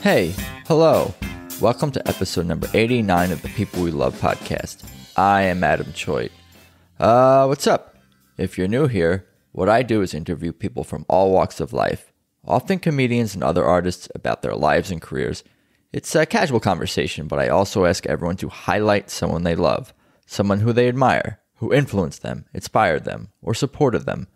Hey, hello. Welcome to episode number 89 of the People We Love podcast. I am Adam Choate. What's up? If you're new here, what I do is interview people from all walks of life, often comedians and other artists, about their lives and careers. It's a casual conversation, but I also ask everyone to highlight someone they love, someone who they admire, who influenced them, inspired them, or supported them.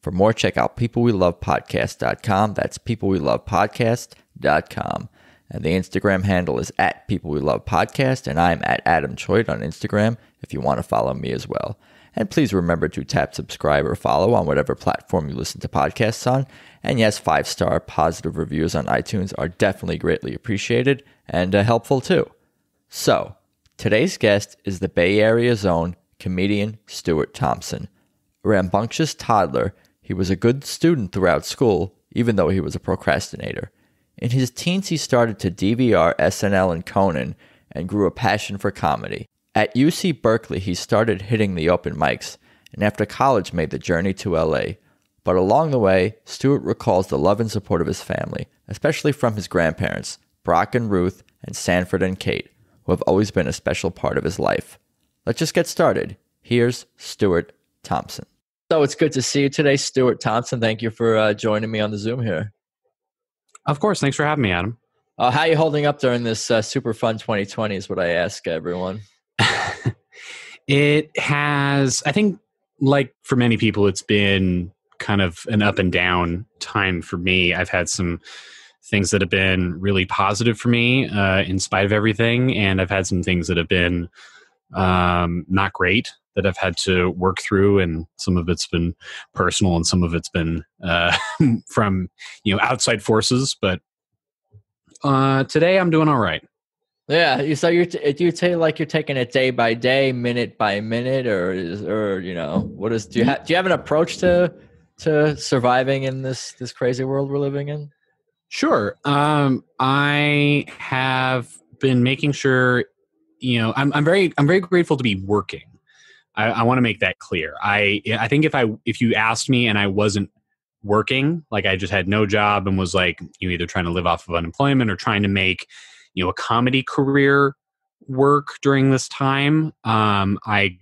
For more, check out peoplewelovepodcast.com. That's peoplewelovepodcast.com. And the Instagram handle is at peoplewelovepodcast, and I'm at Adam Choate on Instagram if you want to follow me as well. And please remember to tap subscribe or follow on whatever platform you listen to podcasts on. And yes, 5-star positive reviews on iTunes are definitely greatly appreciated and helpful too. So, today's guest is the Bay Area's own comedian Stuart Thompson. A rambunctious toddler, he was a good student throughout school, even though he was a procrastinator. In his teens, he started to DVR SNL and Conan and grew a passion for comedy. At UC Berkeley, he started hitting the open mics, and after college made the journey to LA. But along the way, Stuart recalls the love and support of his family, especially from his grandparents, Brock and Ruth, and Sanford and Kate, who have always been a special part of his life. Let's just get started. Here's Stuart Thompson. So it's good to see you today, Stuart Thompson. Thank you for joining me on the Zoom here. Of course. Thanks for having me, Adam. How are you holding up during this super fun 2020 is what I ask everyone. It has, I think, like for many people, it's been kind of an up and down time for me. I've had some things that have been really positive for me in spite of everything. And I've had some things that have been not great that I've had to work through. And some of it's been personal and some of it's been from, outside forces. But today I'm doing all right. Yeah. So do you say like you're taking it day by day, minute by minute, or what is, do you have an approach to surviving in this crazy world we're living in? Sure. I have been making sure, I'm very grateful to be working. I want to make that clear. I think if you asked me and I wasn't working, like I just had no job and was like, either trying to live off of unemployment or trying to make, a comedy career work during this time, I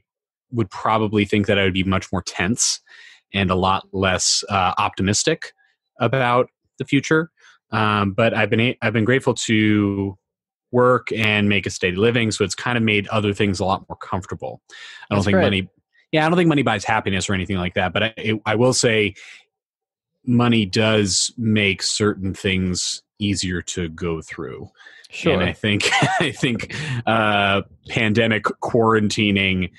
would probably think that I would be much more tense and a lot less optimistic about the future. But I've been grateful to work and make a steady living, so it's kind of made other things a lot more comfortable. I don't think money buys happiness or anything like that, but I will say money does make certain things easier to go through. Sure. And I think pandemic quarantining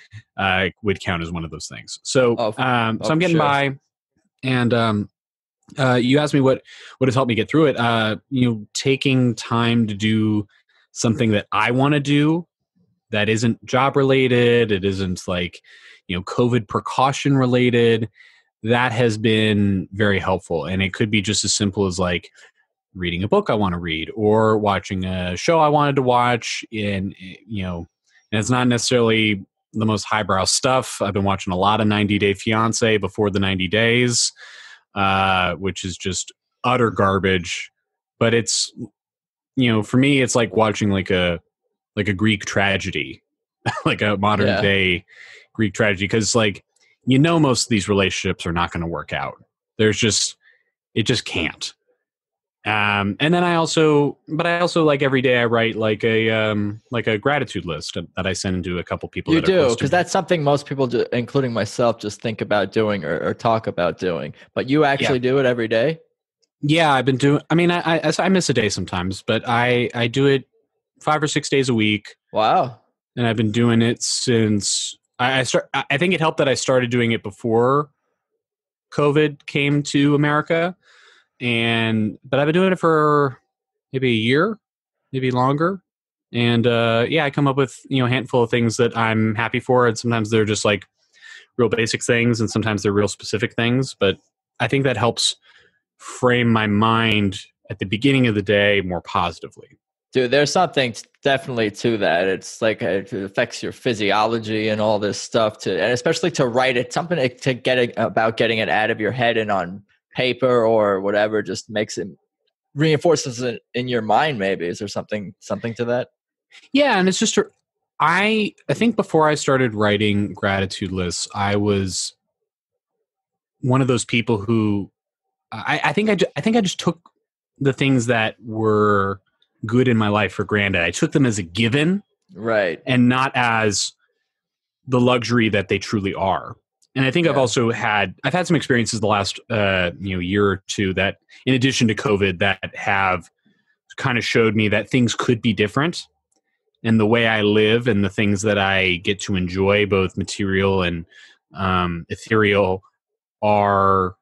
would count as one of those things. So I'm getting by, and you asked me what has helped me get through it. Taking time to do something that I want to do that isn't job related, it isn't like, COVID precaution related, that has been very helpful. And it could be just as simple as like reading a book I want to read or watching a show I wanted to watch. And it's not necessarily the most highbrow stuff. I've been watching a lot of 90 Day Fiancé before the 90 days, which is just utter garbage. But it's, for me, it's like watching like a Greek tragedy, like a modern day Greek tragedy. Because most of these relationships are not going to work out. It just can't. And then I also like every day I write like a gratitude list that I send to a couple people. You do, because that's something most people do, including myself, just think about doing or talk about doing. But you actually do it every day? Yeah, I've been doing. I mean, I miss a day sometimes, but I do it 5 or 6 days a week. Wow! And I've been doing it since I think it helped that I started doing it before COVID came to America, but I've been doing it for maybe a year, maybe longer. And I come up with a handful of things that I'm happy for, and sometimes they're just like real basic things, and sometimes they're real specific things. But I think that helps frame my mind at the beginning of the day more positively. Dude, there's something definitely to that. It's like it affects your physiology and all this stuff and especially to write it, something to get it, about getting it out of your head and on paper or whatever, just makes it reinforces it in your mind. Maybe is there something to that? Yeah, and it's just I think before I started writing gratitude lists, I was one of those people who I think I just took the things that were good in my life for granted. I took them as a given, right, and not as the luxury that they truly are. And I think I've had some experiences the last year or two that, in addition to COVID, that have kind of showed me that things could be different, and the way I live and the things that I get to enjoy, both material and ethereal, are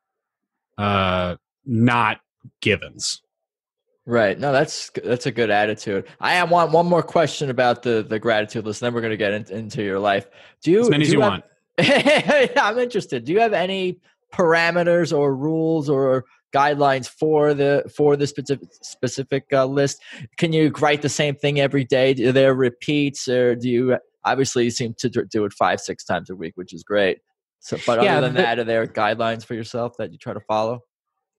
not givens. Right. No, that's a good attitude. I have one more question about the gratitude list, and then we're going to get into your life. Do you, as many as you want. I'm interested. Do you have any parameters or rules or guidelines for the specific list? Can you write the same thing every day? Do there repeats, or do you? Obviously, you seem to do it 5-6 times a week, which is great. So, but other than that, are there guidelines for yourself that you try to follow?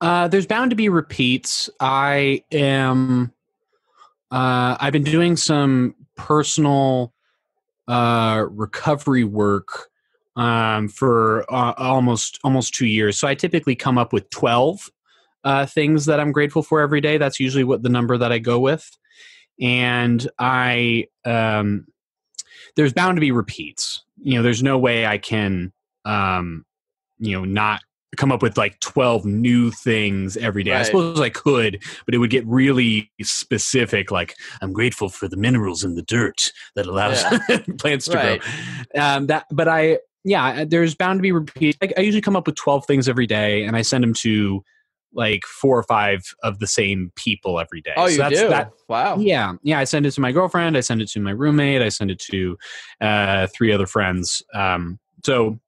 There's bound to be repeats. I've been doing some personal recovery work for almost 2 years. So I typically come up with 12 things that I'm grateful for every day. That's usually what the number that I go with. And there's bound to be repeats. There's no way I can, not come up with like 12 new things every day. Right. I suppose I could, but it would get really specific. Like, I'm grateful for the minerals in the dirt that allows plants to grow. There's bound to be repeats. I usually come up with 12 things every day, and I send them to like 4 or 5 of the same people every day. Oh, you do? Wow. Yeah. I send it to my girlfriend. I send it to my roommate. I send it to 3 other friends. So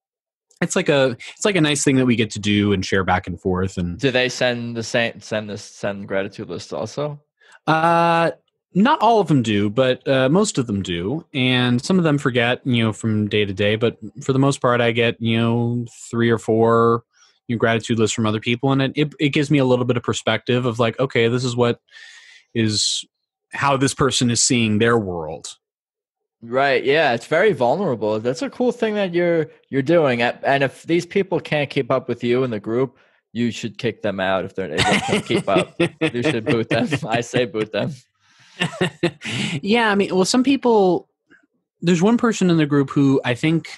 it's like a nice thing that we get to do and share back and forth. And do they send gratitude lists also? Not all of them do, but most of them do. And some of them forget, from day to day. But for the most part, I get 3 or 4 gratitude lists from other people, and it gives me a little bit of perspective of like, okay, this is how this person is seeing their world. Right. Yeah. It's very vulnerable. That's a cool thing that you're doing. And if these people can't keep up with you in the group, you should kick them out. If they can't keep up, you should boot them. I say boot them. Yeah. I mean, well, some people, there's one person in the group who I think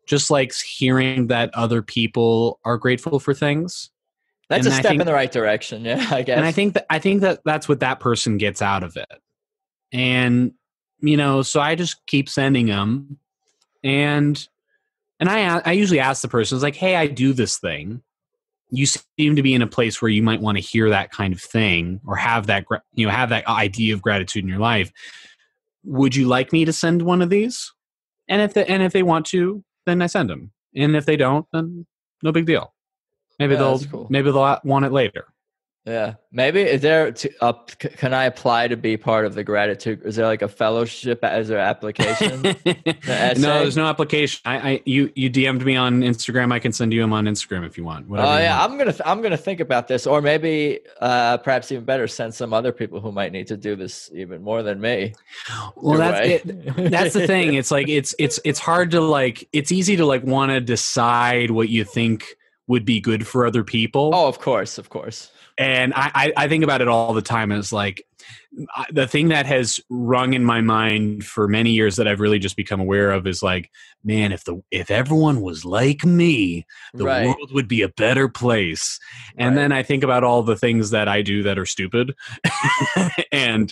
just likes hearing that other people are grateful for things. That's a step in the right direction. Yeah, I guess. And I think that that's what that person gets out of it. And, so I just keep sending them, and I usually ask the person, it's like, hey, I do this thing. You seem to be in a place where you might want to hear that kind of thing, or have that, have that idea of gratitude in your life. Would you like me to send one of these? And if they want to, then I send them. And if they don't, then no big deal. Maybe they'll want it later. Yeah. Maybe is there can I apply to be part of the gratitude? Is there like a fellowship? Is there application? No, there's no application. You DM'd me on Instagram. I can send you them on Instagram if you want. Oh yeah, I'm gonna think about this, or maybe perhaps even better, send some other people who might need to do this even more than me. Well, that's the thing. It's like it's hard to like. It's easy to like want to decide what you think would be good for other people. Oh, of course. And I think about it all the time as like the thing that has rung in my mind for many years that I've really just become aware of is like, man, if everyone was like me, the world would be a better place. And then I think about all the things that I do that are stupid and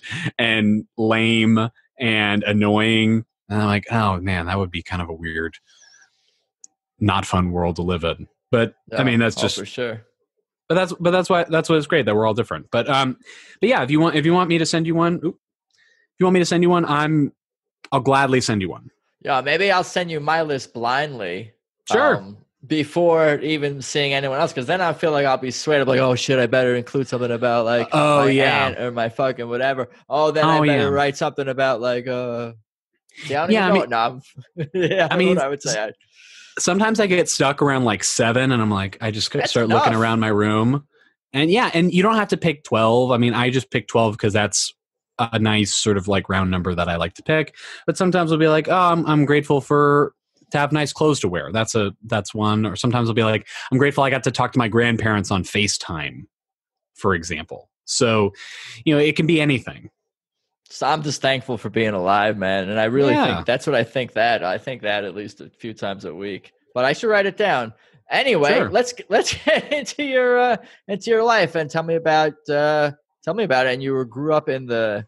lame and annoying. And I'm like, oh man, that would be kind of a weird, not fun world to live in. But I mean, that's just for sure. But that's why it's great that we're all different. But yeah, if you want me to send you one, I'll gladly send you one. Yeah, maybe I'll send you my list blindly. Sure. Before even seeing anyone else, because then I feel like I'll be swayed. I'm like, oh shit, I better include something about like my aunt or my fucking whatever. I better write something about like I would say. Sometimes I get stuck around like 7, and I'm like, I just start looking around my room, And you don't have to pick 12. I mean, I just pick 12 because that's a nice sort of like round number that I like to pick. But sometimes I'll be like, oh, I'm grateful to have nice clothes to wear. That's one. Or sometimes I'll be like, I'm grateful I got to talk to my grandparents on FaceTime, for example. So, it can be anything. So I'm just thankful for being alive, man. And I really think that's what I think that at least a few times a week. But I should write it down. Anyway, sure. let's get into your life and tell me about it. And you grew up in the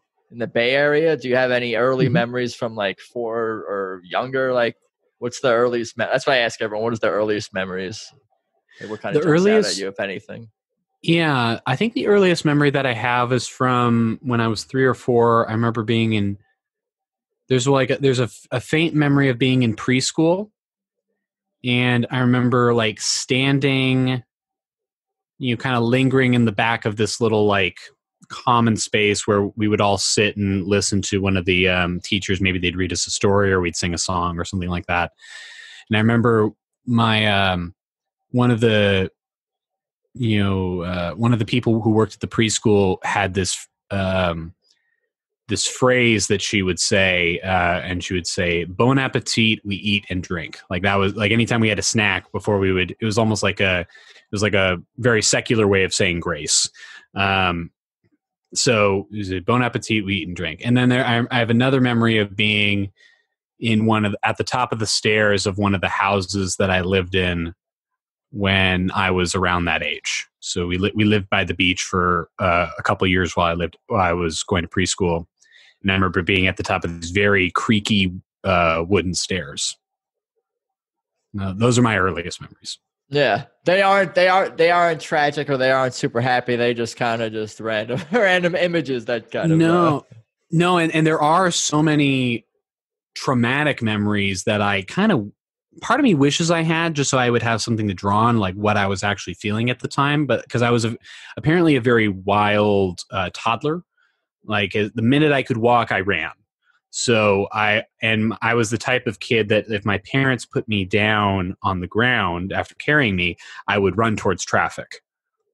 Bay Area. Do you have any early memories from like 4 or younger? Like, what's the earliest? That's why I ask everyone. What is the earliest memories? Like, what kind of jumps out at you, if anything? Yeah, I think the earliest memory that I have is from when I was 3 or 4. I remember being in. There's a faint memory of being in preschool. And I remember like standing, kind of lingering in the back of this little like common space where we would all sit and listen to one of the teachers. Maybe they'd read us a story or we'd sing a song or something like that. And I remember my one of the people who worked at the preschool had this phrase that she would say, and she would say, "Bon appetit, we eat and drink." Like that was like anytime we had a snack before it was almost like a very secular way of saying grace. So it was a bon appetit, we eat and drink. And then I have another memory of being at the top of the stairs of one of the houses that I lived in when I was around that age. So we lived by the beach for a couple of years while I was going to preschool. And I remember being at the top of these very creaky wooden stairs. Those are my earliest memories. Yeah, they aren't tragic or they aren't super happy. They just kind of just random images that kind of no, and there are so many traumatic memories that I kind of. Part of me wishes I had, just so I would have something to draw on, like what I was actually feeling at the time. But because I was apparently a very wild toddler, like the minute I could walk, I ran. So I was the type of kid that if my parents put me down on the ground after carrying me, I would run towards traffic.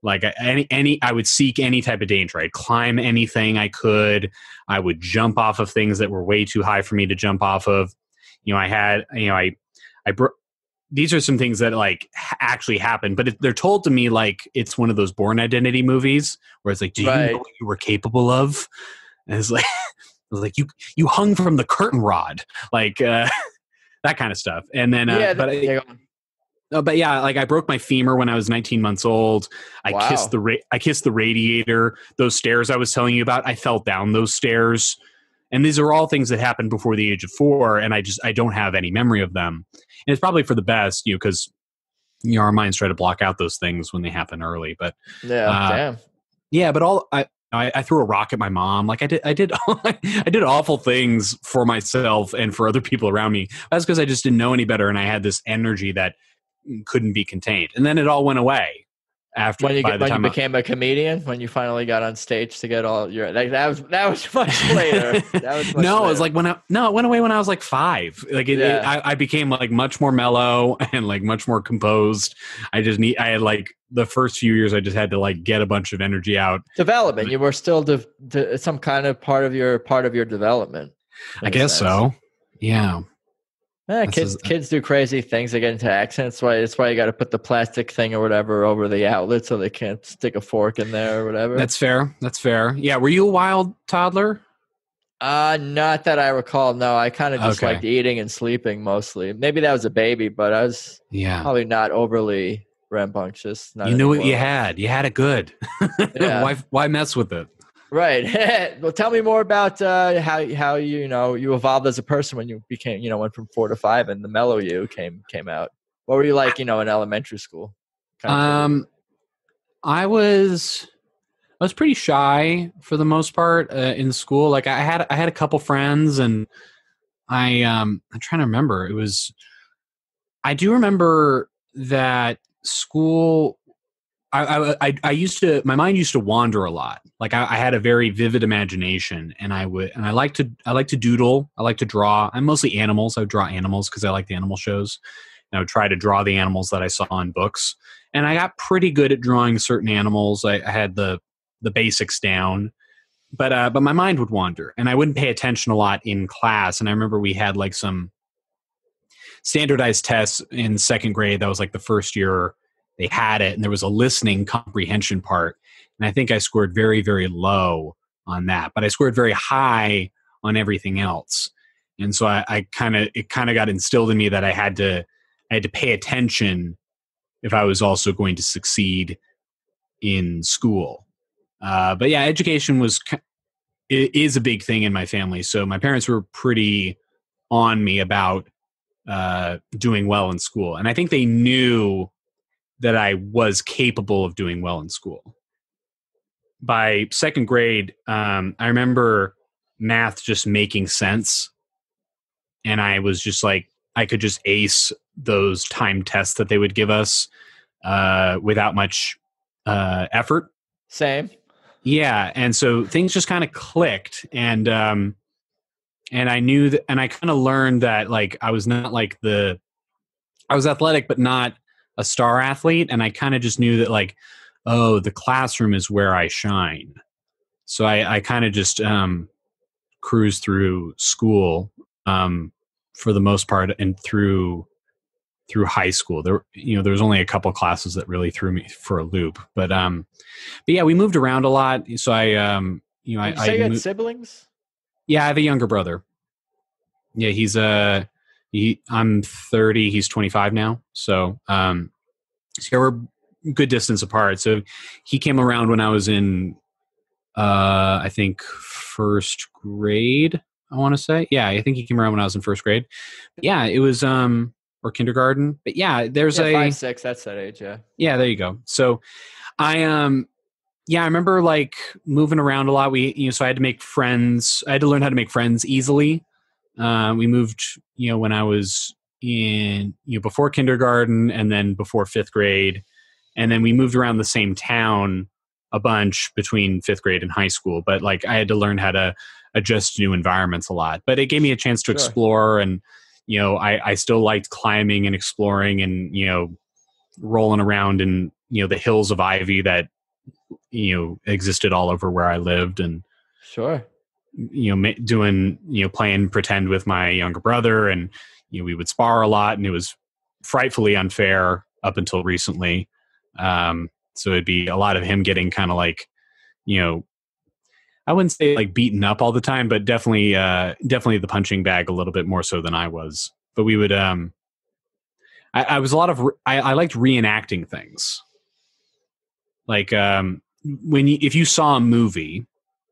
Like I would seek any type of danger. I'd climb anything I could. I would jump off of things that were way too high for me to jump off of. These are some things that like actually happened, but they're told to me like it's one of those Bourne Identity movies where it's like, do you know what you were capable of? And it's like, I was like, you hung from the curtain rod, like that kind of stuff. And then, but yeah, like I broke my femur when I was 19 months old. I kissed the radiator. Those stairs I was telling you about, I fell down those stairs. And these are all things that happened before the age of 4, and I don't have any memory of them. And it's probably for the best, because our minds try to block out those things when they happen early. But damn. Yeah, but I threw a rock at my mom. Like I did awful things for myself and for other people around me. That's because I just didn't know any better, and I had this energy that couldn't be contained. And then it all went away. When you became a comedian, when you finally got on stage to get all your that was much later. It was like it went away when I was like 5. Like I became like much more mellow and like much more composed. I had like the first few years I just had to like get a bunch of energy out. Development. You were still some kind of part of your development. I guess so. Yeah. Kids do crazy things. They get into accidents. That's why you got to put the plastic thing or whatever over the outlet so they can't stick a fork in there or whatever. That's fair. Yeah. Were you a wild toddler? Not that I recall. No, I kind of just liked eating and sleeping mostly. Maybe that was a baby, but I was probably not overly rambunctious. You knew what you had. You had it good. Why mess with it? Right. Well, tell me more about how you evolved as a person when you became went from 4 to 5 and the mellow you came out. What were you like in elementary school? I was pretty shy for the most part in school. Like I had a couple friends, and I'm trying to remember. I do remember that school. My mind used to wander a lot. Like I had a very vivid imagination, and I like to doodle. I like to draw. I'm mostly animals. I would draw animals because I like the animal shows. and I would try to draw the animals that I saw in books. And I got pretty good at drawing certain animals. I had the basics down, but my mind would wander, and I wouldn't pay attention a lot in class. And I remember we had like some standardized tests in second grade. That was like the first year they had it, and there was a listening comprehension part. And I think I scored very, very low on that, but I scored very high on everything else. And so it kind of got instilled in me that I had to pay attention if I was also going to succeed in school. But yeah, education is a big thing in my family. So my parents were pretty on me about doing well in school. And I think they knew that I was capable of doing well in school. By second grade, I remember math just making sense. And I was just like, I could just ace those time tests that they would give us without much effort. Same. Yeah. And so things just kind of clicked. And I knew that, and I kind of learned that like I was not like I was athletic, but not a star athlete. And I kind of just knew that like, oh, the classroom is where I shine. So I kind of just cruised through school for the most part, and through high school. There was only a couple classes that really threw me for a loop. But yeah, we moved around a lot. So I you say you had siblings? Yeah, I have a younger brother. Yeah, I'm 30, he's 25 now. So we're good distance apart. So he came around when I was in I think first grade, I want to say. Yeah, I think he came around when I was in first grade. But yeah, it was or kindergarten. But yeah, there's 5, 6, that's that age, yeah. Yeah, there you go. So I remember like moving around a lot. So I had to make friends. I had to learn how to make friends easily. We moved, when I was in, before kindergarten and then before 5th grade. And then we moved around the same town a bunch between 5th grade and high school. But like I had to learn how to adjust to new environments a lot. But it gave me a chance to explore. And, I still liked climbing and exploring and, rolling around in, the hills of ivy that, existed all over where I lived. And doing, playing pretend with my younger brother, and, we would spar a lot, and it was frightfully unfair up until recently. So it'd be a lot of him getting kind of like, I wouldn't say like beaten up all the time, but definitely the punching bag a little bit more so than I was. But we would, I was I liked reenacting things. Like, if you saw a movie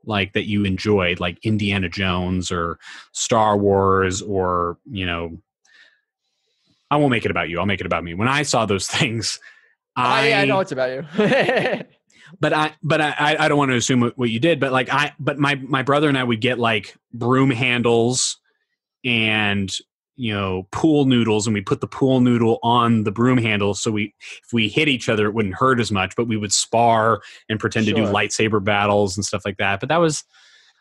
like that you enjoyed, like Indiana Jones or Star Wars, or, I won't make it about you, I'll make it about me. When I saw those things, I know it's about you. But I don't want to assume what you did, but my brother and I would get like broom handles and, pool noodles, and we put the pool noodle on the broom handle. So if we hit each other, it wouldn't hurt as much, but we would spar and pretend to do lightsaber battles and stuff like that. But that was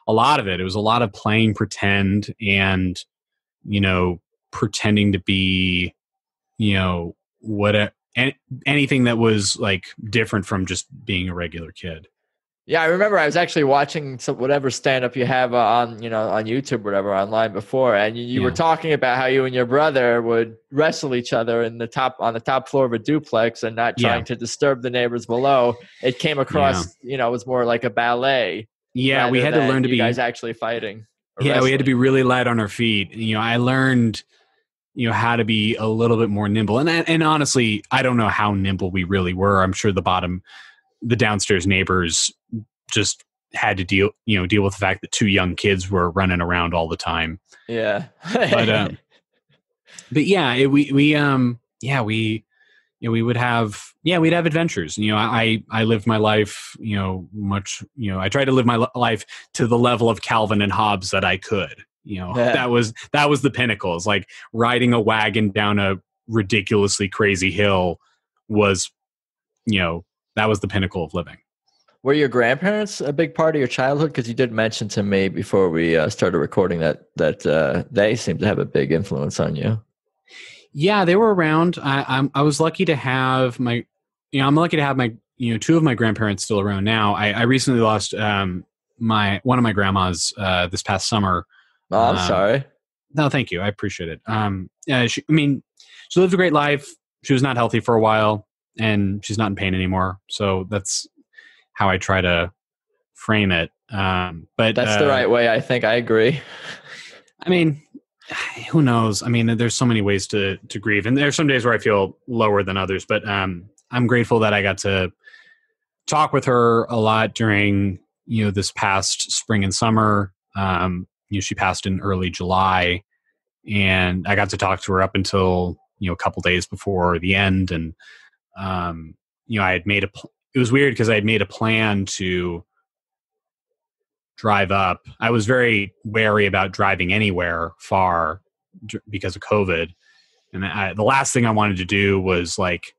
a lot of it. It was a lot of playing pretend and, pretending to be, anything that was like different from just being a regular kid. Yeah, I remember I was actually watching whatever stand-up you have on YouTube or whatever online before, and you were talking about how you and your brother would wrestle each other on the top floor of a duplex and not trying to disturb the neighbors below. It came across, it was more like a ballet. Yeah, we had to learn to be guys actually fighting. Yeah, we had to be really light on our feet. I learned how to be a little bit more nimble. And honestly, I don't know how nimble we really were. I'm sure the downstairs neighbors just had to deal with the fact that 2 young kids were running around all the time. Yeah. But yeah, we'd have adventures. I lived my life, I tried to live my life to the level of Calvin and Hobbes that I could. That was the pinnacle. It's like riding a wagon down a ridiculously crazy hill was, that was the pinnacle of living. Were your grandparents a big part of your childhood? Because you did mention to me before we started recording that they seem to have a big influence on you. Yeah, they were around. I was lucky to have I'm lucky to have my, two of my grandparents still around now. I recently lost one of my grandmas this past summer. Oh, I'm sorry. No, thank you. I appreciate it. She lived a great life. She was not healthy for a while, and she's not in pain anymore. So that's how I try to frame it. But that's the right way. I think I agree. I mean, who knows? I mean, there's so many ways to grieve, and there's some days where I feel lower than others. But I'm grateful that I got to talk with her a lot during this past spring and summer. She passed in early July, and I got to talk to her up until a couple days before the end. And I had made it was weird because I had made a plan to drive up. I was very wary about driving anywhere far because of COVID. And the last thing I wanted to do was like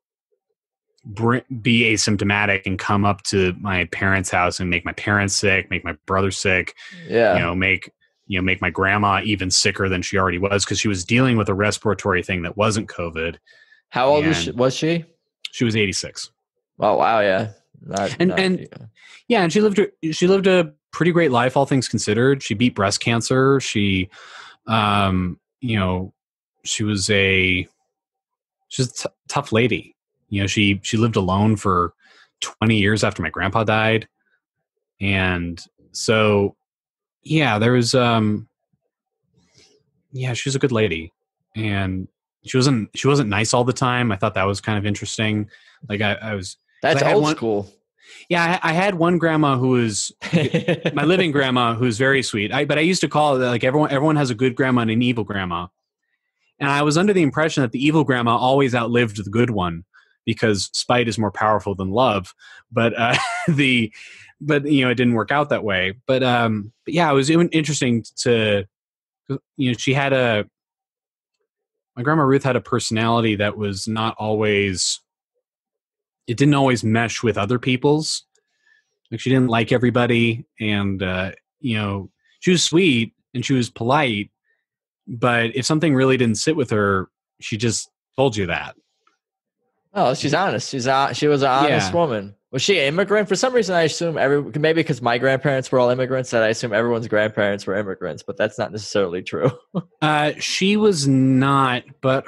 be asymptomatic and come up to my parents' house and make my parents sick, make my brother sick. Yeah. Make my grandma even sicker than she already was because she was dealing with a respiratory thing that wasn't COVID. How old was she? She was 86. Oh, wow. Yeah. And she lived a pretty great life, all things considered. She beat breast cancer. She was a tough lady. She lived alone for 20 years after my grandpa died. And so, yeah, there was, she was a good lady, and she wasn't nice all the time. I thought that was kind of interesting. Like that's old school. Yeah, I had one grandma who was my living grandma, who's very sweet. But I used to call it like everyone has a good grandma and an evil grandma. And I was under the impression that the evil grandma always outlived the good one because spite is more powerful than love. But it didn't work out that way. But yeah, it was interesting to my grandma Ruth had a personality that was not always. It didn't always mesh with other people's. Like she didn't like everybody, and she was sweet and she was polite, but if something really didn't sit with her, she just told you that. Oh, she's honest. She was an honest woman. Was she an immigrant? For some reason, I assume maybe because my grandparents were all immigrants, that I assume everyone's grandparents were immigrants, but that's not necessarily true. She was not, but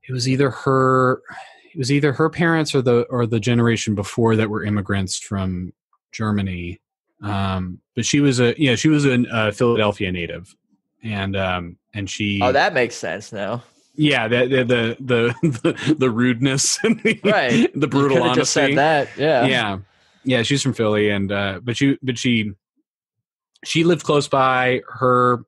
it was either her parents or the generation before that were immigrants from Germany. But she was a Philadelphia native, and she. Oh, that makes sense now. Yeah, the rudeness and right, the brutal honesty. Just said that, yeah. She's from Philly, and but she lived close by. Her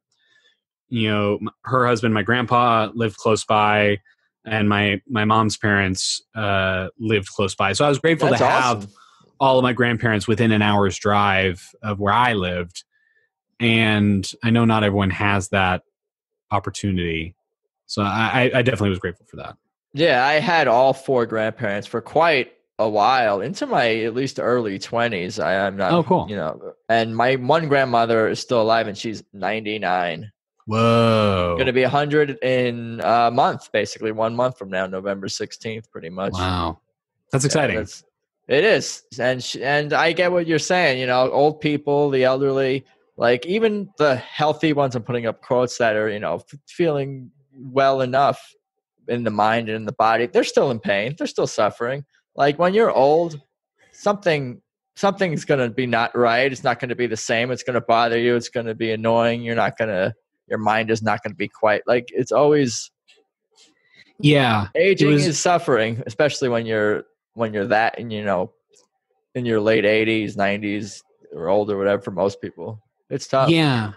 husband, my grandpa, lived close by, and my mom's parents lived close by. So I was grateful to have all of my grandparents within an hour's drive of where I lived, and I know not everyone has that opportunity. So I definitely was grateful for that. Yeah, I had all four grandparents for quite a while, into my at least early 20s. I'm not. Oh, cool. And my one grandmother is still alive, and she's 99. Whoa. Going to be 100 in a month, basically 1 month from now, November 16th, pretty much. Wow, that's exciting. It is, and I get what you're saying. Old people, the elderly, like even the healthy ones. I'm putting up quotes that are feeling well enough in the mind and in the body, they're still in pain, they're still suffering. Like when you're old, something's going to be not right. It's not going to be the same. It's going to bother you. It's going to be annoying. Your mind is not going to be quite like it's always. Yeah, aging is suffering, especially when you're that and in your late 80s, 90s or older, whatever. For most people, it's tough. Yeah,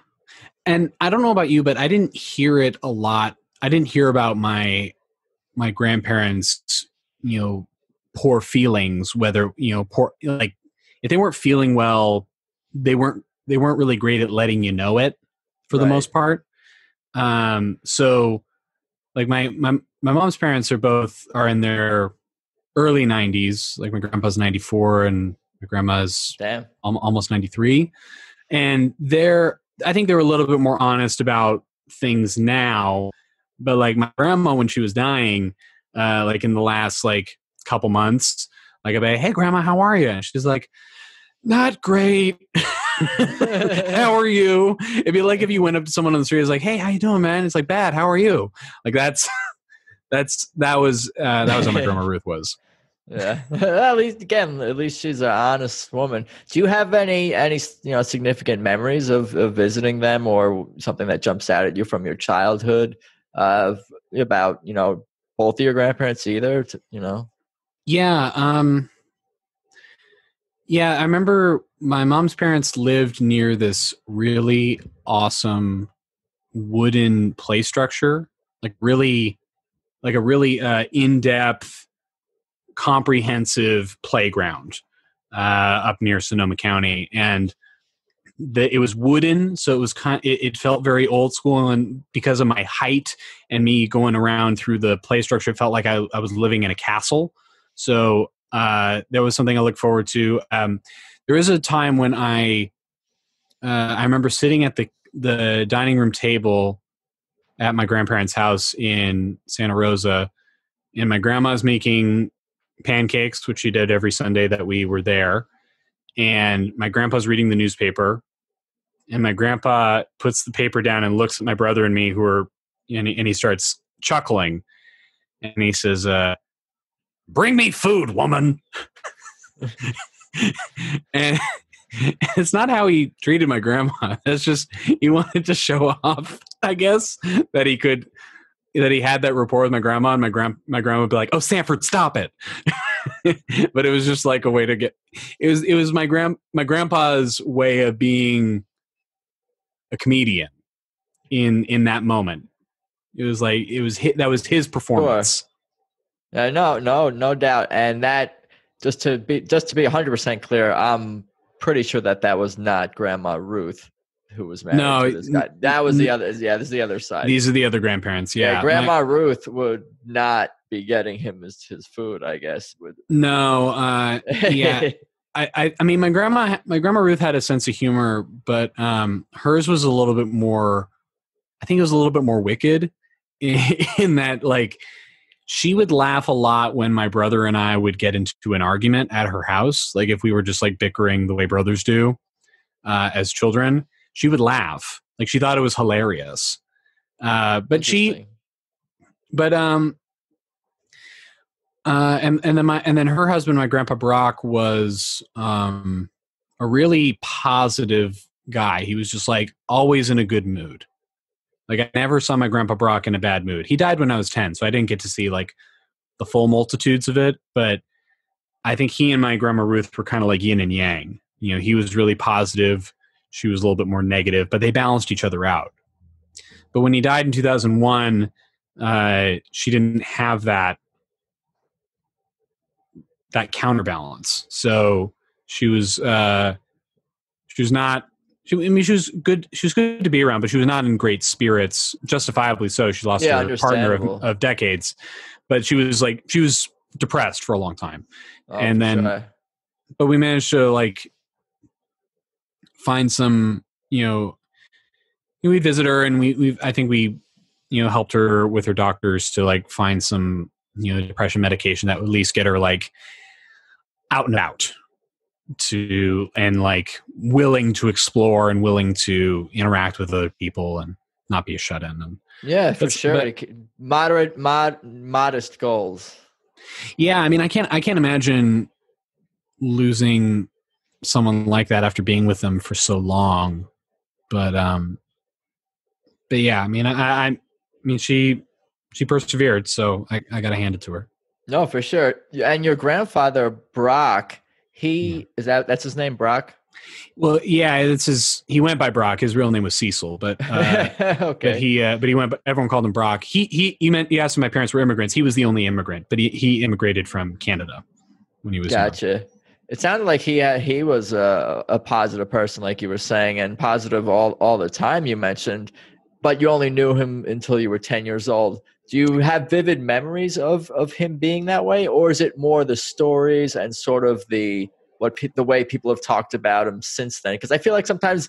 and I don't know about you, but I didn't hear it a lot. I didn't hear about my grandparents, poor feelings, whether, poor, like if they weren't feeling well, they weren't really great at letting you know it for the most part. So like my mom's parents are in their early 90s. Like my grandpa's 94 and my grandma's almost 93. And I think they were a little bit more honest about things now, but like my grandma, when she was dying, like in the last like couple months, like I'd be, hey grandma, how are you? And she's like, not great. How are you? It'd be like if you went up to someone on the street, it's like, hey, how you doing, man? It's like, bad. How are you? Like that was how my grandma Ruth was. Yeah. At least she's an honest woman. Do you have any significant memories of visiting them, or something that jumps out at you from your childhood about both of your grandparents either? Yeah. Yeah, I remember my mom's parents lived near this really awesome wooden play structure, like a really in-depth, comprehensive playground up near Sonoma County, and it was wooden, so it was it felt very old school, and because of my height and me going around through the play structure, it felt like I was living in a castle. So that was something I look forward to. There is a time when I remember sitting at the dining room table at my grandparents' house in Santa Rosa, and my grandma's making pancakes, which she did every Sunday that we were there, and my grandpa's reading the newspaper, and my grandpa puts the paper down and looks at my brother and me, and he starts chuckling, and he says, bring me food, woman. And it's not how he treated my grandma. It's just he wanted to show off, I guess, that he had that rapport with my grandma, and my grandma would be like, "Oh, Sanford, stop it!" But it was just like a way to get. It was my grandpa's way of being a comedian in that moment. It was like that was his performance. Sure. No doubt, and that just to be 100% clear, I'm pretty sure that was not Grandma Ruth who was married to this guy. That was the other. Yeah, this is the other side. These are the other grandparents. Yeah, Grandma Ruth would not be getting him his food, I guess. No, yeah. I mean, my grandma Ruth had a sense of humor, but hers was a little bit more. I think it was a little bit more wicked in that, like, she would laugh a lot when my brother and I would get into an argument at her house. Like if we were just like bickering the way brothers do as children, she would laugh. Like she thought it was hilarious. And then her husband, my grandpa Brock, was a really positive guy. He was just like always in a good mood. Like I never saw my grandpa Brock in a bad mood. He died when I was 10, so I didn't get to see like the full multitudes of it. But I think he and my grandma Ruth were kind of like yin and yang. You know, he was really positive. She was a little bit more negative, but they balanced each other out. But when he died in 2001, she didn't have that counterbalance. So she was not. She was good. She was good to be around, but she was not in great spirits. Justifiably so. She lost her partner of decades, but she was depressed for a long time, and then, sure. But we managed to like find some. We visit her, and I think we helped her with her doctors to like find some depression medication that would at least get her like out and out. And like willing to explore and willing to interact with other people and not be a shut-in. And yeah, for sure. Modest goals. Yeah, I mean, I can't imagine losing someone like that after being with them for so long. But yeah, I mean, I mean, she persevered, so I got to hand it to her. No, for sure. And your grandfather Brock. That's his name, Brock? Well, yeah, he went by Brock. His real name was Cecil, but okay. But he went. Everyone called him Brock. He asked if my parents were immigrants. He was the only immigrant, but he immigrated from Canada when he was Gotcha. Young. It sounded like he was a positive person, like you were saying, and positive all the time. You mentioned, but you only knew him until you were 10 years old. Do you have vivid memories of him being that way, or is it more the stories and sort of the way people have talked about him since then? Because I feel like sometimes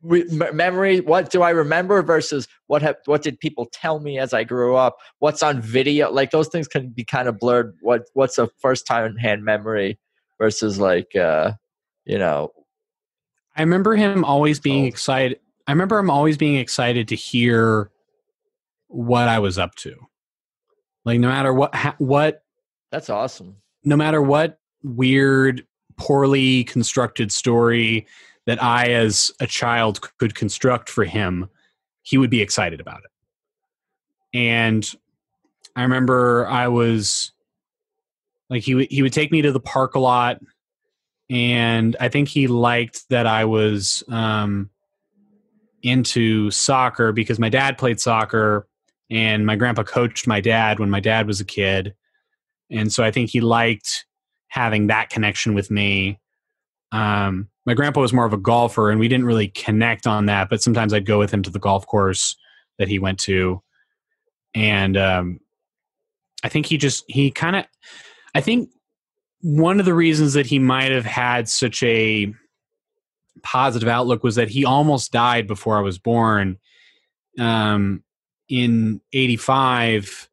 memory, what do I remember versus what did people tell me as I grew up, what's on video, like those things can be kind of blurred. What's a first time hand memory versus like you know. I remember him always being excited. I remember him always being excited to hear what I was up to. Like no matter what that's awesome. No matter what weird, poorly constructed story that I, as a child, could construct for him, he would be excited about it. And I remember I was like, he would take me to the park a lot, and I think he liked that I was into soccer because my dad played soccer, and my grandpa coached my dad when my dad was a kid, and so I think he liked having that connection with me. My grandpa was more of a golfer, and we didn't really connect on that, but sometimes I'd go with him to the golf course that he went to. And I think I think one of the reasons that he might have had such a positive outlook was that he almost died before I was born. In 1985,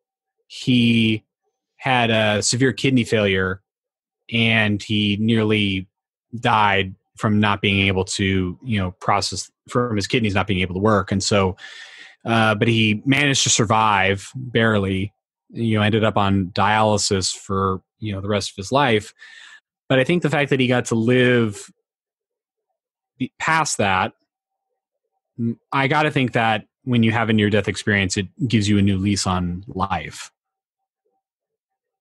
he had a severe kidney failure, and he nearly died from not being able to, process, from his kidneys not being able to work. And so, but he managed to survive barely, ended up on dialysis for, the rest of his life. But I think the fact that he got to live past that, I got to think that when you have a near-death experience, it gives you a new lease on life.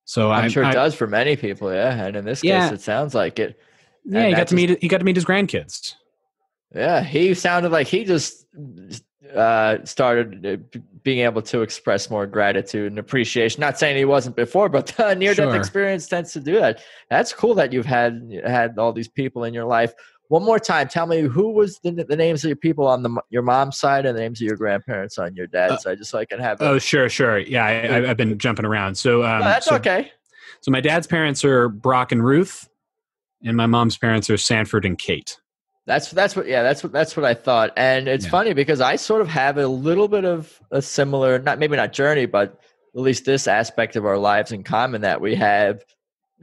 So I'm sure it does for many people, yeah. And in this case, it sounds like it. Yeah, he got to meet his grandkids. Yeah, he sounded like he just started being able to express more gratitude and appreciation. Not saying he wasn't before, but the near-death experience tends to do that. That's cool that you've had all these people in your life. One more time, tell me who was the names of your people on your mom's side and the names of your grandparents on your dad's side, just so I can have. Sure. Yeah, I've been jumping around. So no, that's okay. So my dad's parents are Brock and Ruth, and my mom's parents are Sanford and Kate. That's what I thought. And it's funny because I sort of have a little bit of a similar, maybe not journey, but at least this aspect of our lives in common, that we have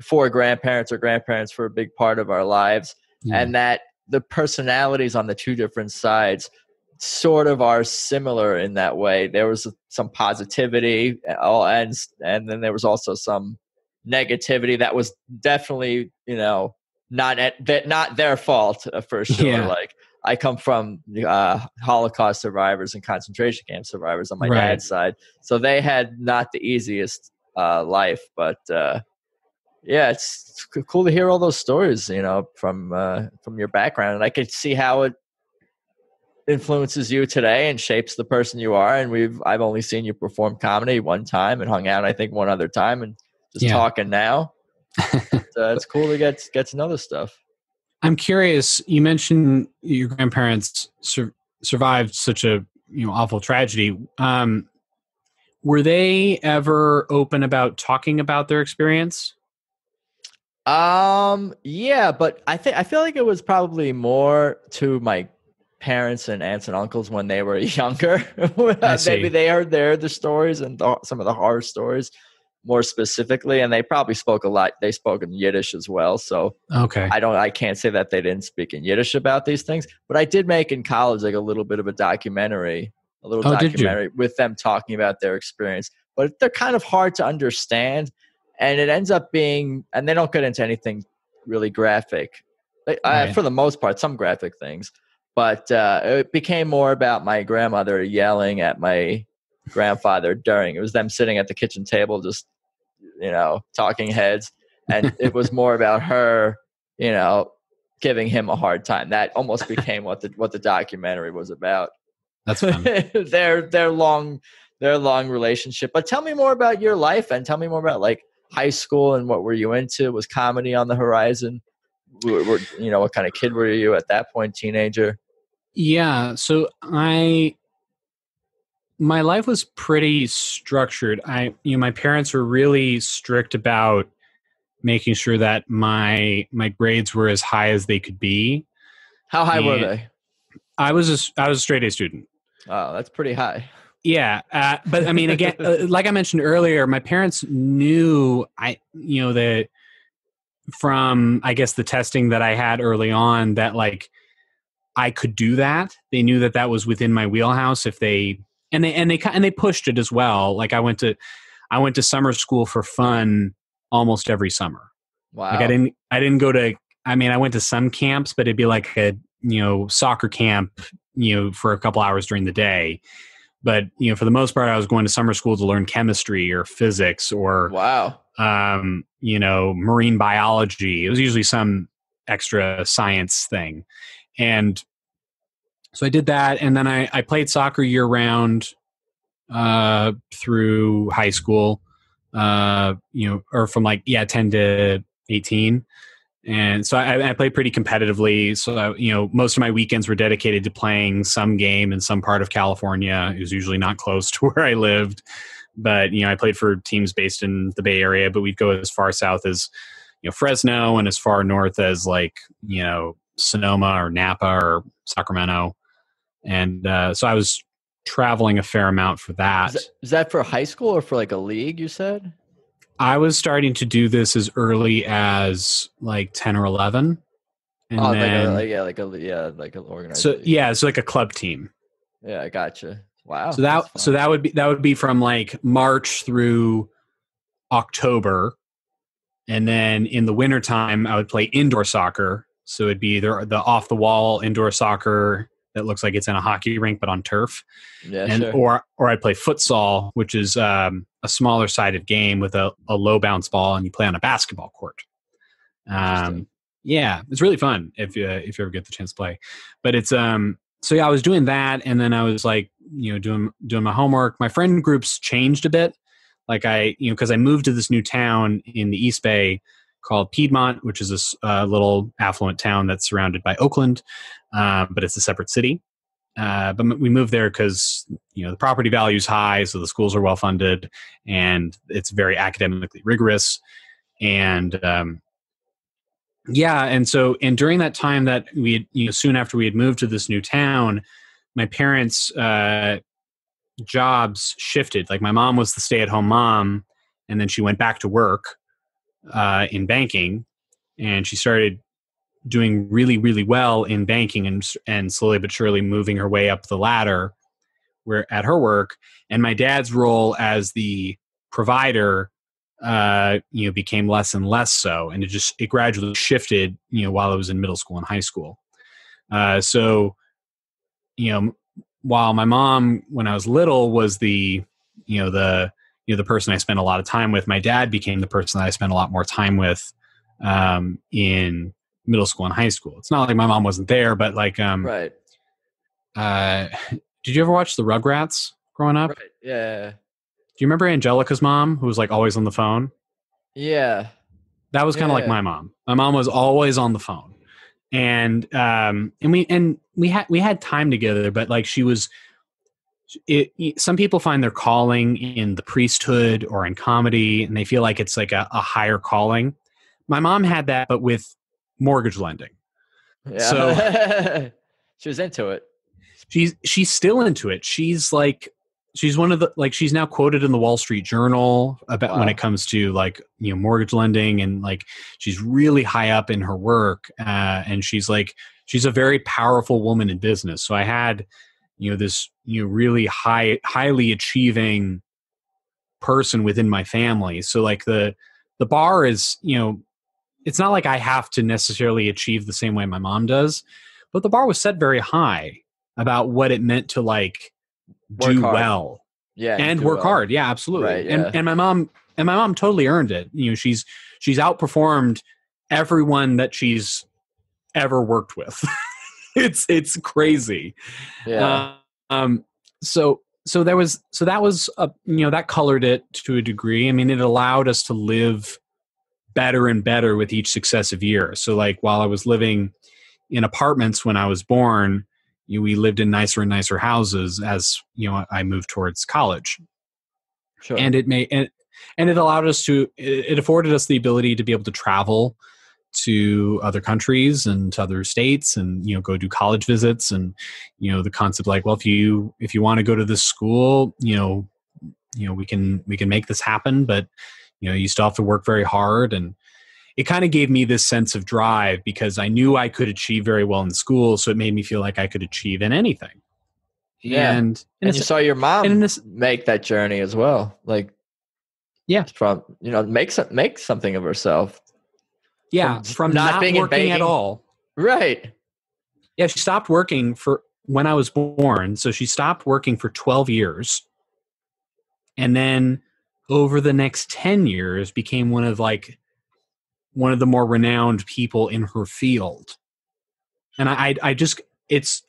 4 grandparents or grandparents for a big part of our lives. And that the personalities on the 2 different sides sort of are similar in that way. There was some positivity, and then there was also some negativity that was definitely, not their fault for sure. Yeah. Like I come from Holocaust survivors and concentration camp survivors on my dad's side, so they had not the easiest life, but. Yeah, it's cool to hear all those stories, from your background, and I could see how it influences you today and shapes the person you are. And I've only seen you perform comedy one time and hung out, I think, one other time, and just talking now. It's cool to get to know this stuff. I'm curious. You mentioned your grandparents survived such a awful tragedy. Were they ever open about talking about their experience? Yeah, but I feel like it was probably more to my parents and aunts and uncles when they were younger. Maybe they heard the stories and some of the horror stories more specifically, and they probably spoke a lot. They spoke in Yiddish as well, so okay. I can't say that they didn't speak in Yiddish about these things, but I did make in college like a little bit of a documentary, with them talking about their experience. But they're kind of hard to understand. And it ends up being, and they don't get into anything really graphic, for the most part, some graphic things. But it became more about my grandmother yelling at my grandfather it was them sitting at the kitchen table, just, talking heads. And it was more about her, giving him a hard time. That almost became what the documentary was about. That's fun. their long relationship. But tell me more about your life, and tell me more about like high school and what were you into? Was comedy on the horizon? What kind of kid were you at that point, teenager? Yeah, so my life was pretty structured. My parents were really strict about making sure that my grades were as high as they could be. How high were they? I was a straight A student. Oh, that's pretty high. Yeah, but I mean, again, like I mentioned earlier, my parents knew that from, I guess, the testing that I had early on, that like I could do that. They knew that that was within my wheelhouse. If they and they pushed it as well. Like I went to summer school for fun almost every summer. Wow. Like I didn't go to. I mean, I went to some camps, but it'd be like a soccer camp, for a couple hours during the day. But for the most part, I was going to summer school to learn chemistry or physics or wow, marine biology. It was usually some extra science thing, and so I did that. And then I played soccer year round through high school, or from 10 to 18. And so I played pretty competitively. So, most of my weekends were dedicated to playing some game in some part of California. It was usually not close to where I lived. But, I played for teams based in the Bay Area, but we'd go as far south as, Fresno, and as far north as Sonoma or Napa or Sacramento. And so I was traveling a fair amount for that. Is that for high school or for a league, you said? I was starting to do this as early as 10 or 11. And then, like an organized. So it's like a club team. Yeah, I gotcha. Wow. So that would be from March through October. And then in the wintertime, I would play indoor soccer. So it'd be either the off the wall indoor soccer that looks like it's in a hockey rink, but on turf. Yeah, and sure. Or I'd play futsal, which is a smaller sided game with a low bounce ball, and you play on a basketball court. Yeah, it's really fun if you ever get the chance to play. But it's so yeah, I was doing that, and then I was doing my homework. My friend groups changed a bit, because I moved to this new town in the East Bay called Piedmont, which is a little affluent town that's surrounded by Oakland, but it's a separate city. But we moved there because the property value is high, so the schools are well funded, and it's very academically rigorous. And and during that time that we had, soon after we had moved to this new town, my parents' jobs shifted. Like my mom was the stay-at-home mom, and then she went back to work in banking, and she started doing really, really well in banking, and slowly but surely moving her way up the ladder at her work. And my dad's role as the provider, became less and less so. And it gradually shifted, while I was in middle school and high school. While my mom, when I was little, was the person I spent a lot of time with, my dad became the person that I spent a lot more time with in middle school and high school. It's not like my mom wasn't there, but right. Did you ever watch the Rugrats growing up? Right. Yeah. Do you remember Angelica's mom, who was always on the phone? Yeah. That was kind of like my mom. My mom was always on the phone, and we had time together, but she was. Some people find their calling in the priesthood or in comedy, and they feel like it's a higher calling. My mom had that, but with mortgage lending. Yeah. So she was into it. She's still into it. She's one of the she's now quoted in the Wall Street Journal about when it comes to mortgage lending, and she's really high up in her work, and she's a very powerful woman in business. So I had this really highly achieving person within my family. So the bar is it's not like I have to necessarily achieve the same way my mom does, but the bar was set very high about what it meant to do well, and work hard. Yeah, absolutely. Right, yeah. And my mom totally earned it. She's outperformed everyone that she's ever worked with. It's crazy. Yeah. So that was that colored it to a degree. I mean, it allowed us to live better and better with each successive year. So while I was living in apartments when I was born, we lived in nicer and nicer houses as I moved towards college. Sure. And it allowed us to, it afforded us the ability to be able to travel to other countries and to other states, and go do college visits, and the concept like, well, if you want to go to this school, we can make this happen, but you still have to work very hard. And it kind of gave me this sense of drive because I knew I could achieve very well in school, so it made me feel like I could achieve in anything. Yeah. And you saw your mom make that journey as well. Like, yeah, from make something of herself. Yeah, from not working at all. Right. Yeah, she stopped working for when I was born. So she stopped working for 12 years. And then over the next 10 years became one of the more renowned people in her field. And I just, it's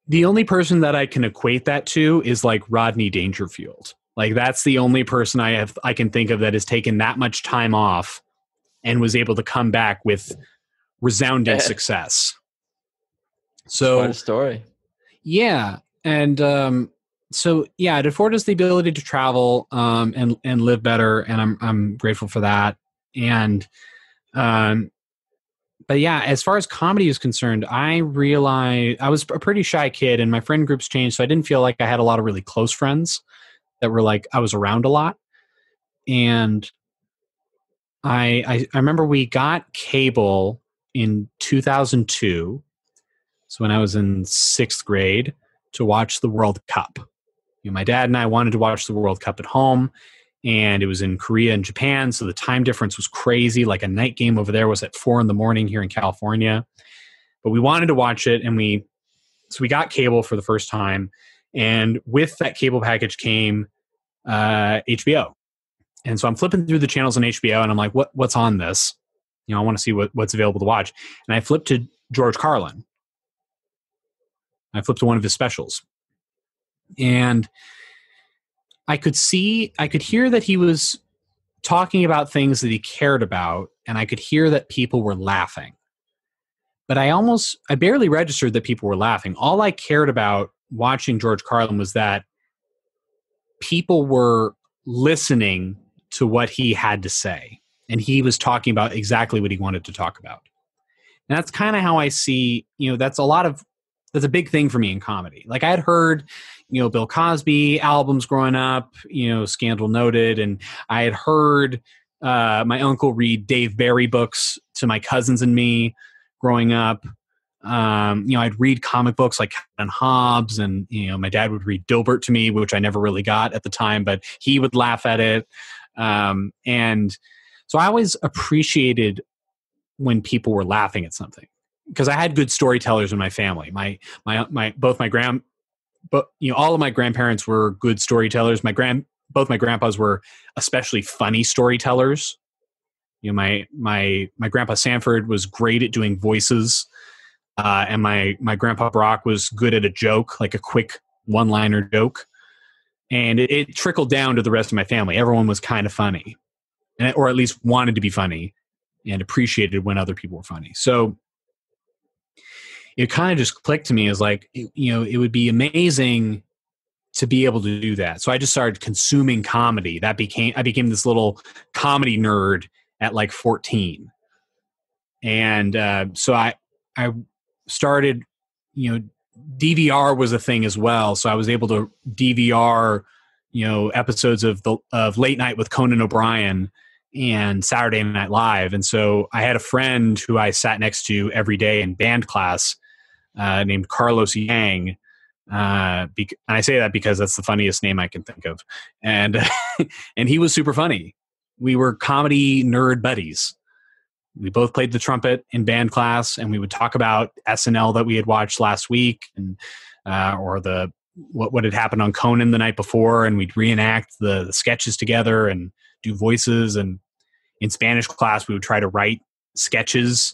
the only person that I can equate that to is like Rodney Dangerfield. Like that's the only person I can think of that has taken that much time off and was able to come back with resounding success. So, what a story. Yeah. And so yeah, it afforded us the ability to travel and live better, and I'm grateful for that. And but yeah, as far as comedy is concerned, I realized I was a pretty shy kid, and my friend groups changed, so I didn't feel like I had a lot of really close friends that were like I was around a lot. And I remember we got cable in 2002, so when I was in 6th grade, to watch the World Cup. My dad and I wanted to watch the World Cup at home, and it was in Korea and Japan, so the time difference was crazy. Like a night game over there was at 4 a.m. here in California. But we wanted to watch it, and we got cable for the first time, and with that cable package came HBO. And so I'm flipping through the channels on HBO, and I'm like, what's on this? I want to see what's available to watch. And I flipped to George Carlin. I flipped to one of his specials. And I could hear that he was talking about things that he cared about, and I could hear that people were laughing. But I barely registered that people were laughing. All I cared about watching George Carlin was that people were listening to what he had to say, and he was talking about exactly what he wanted to talk about. And that's kind of how I see, that's a big thing for me in comedy. Like I had heard, Bill Cosby albums growing up, Scandal noted, and I had heard my uncle read Dave Barry books to my cousins and me growing up. I'd read comic books like Calvin Hobbes, and my dad would read Dilbert to me, which I never really got at the time, but he would laugh at it. And so I always appreciated when people were laughing at something, because I had good storytellers in my family. All of my grandparents were good storytellers. Both my grandpas were especially funny storytellers. My grandpa Sanford was great at doing voices. And my grandpa Brock was good at a joke, like a quick one-liner joke. And it trickled down to the rest of my family. Everyone was kind of funny, or at least wanted to be funny and appreciated when other people were funny. So it kind of just clicked to me as like, it would be amazing to be able to do that. So I just started consuming comedy. I became this little comedy nerd at like 14. And so I started, DVR was a thing as well. So I was able to DVR, episodes of Late Night with Conan O'Brien and Saturday Night Live. And so I had a friend who I sat next to every day in band class named Carlos Yang. And I say that because that's the funniest name I can think of. And and he was super funny. We were comedy nerd buddies. We both played the trumpet in band class, and we would talk about SNL that we had watched last week, and or what had happened on Conan the night before, and we'd reenact the sketches together and do voices. And in Spanish class, we would try to write sketches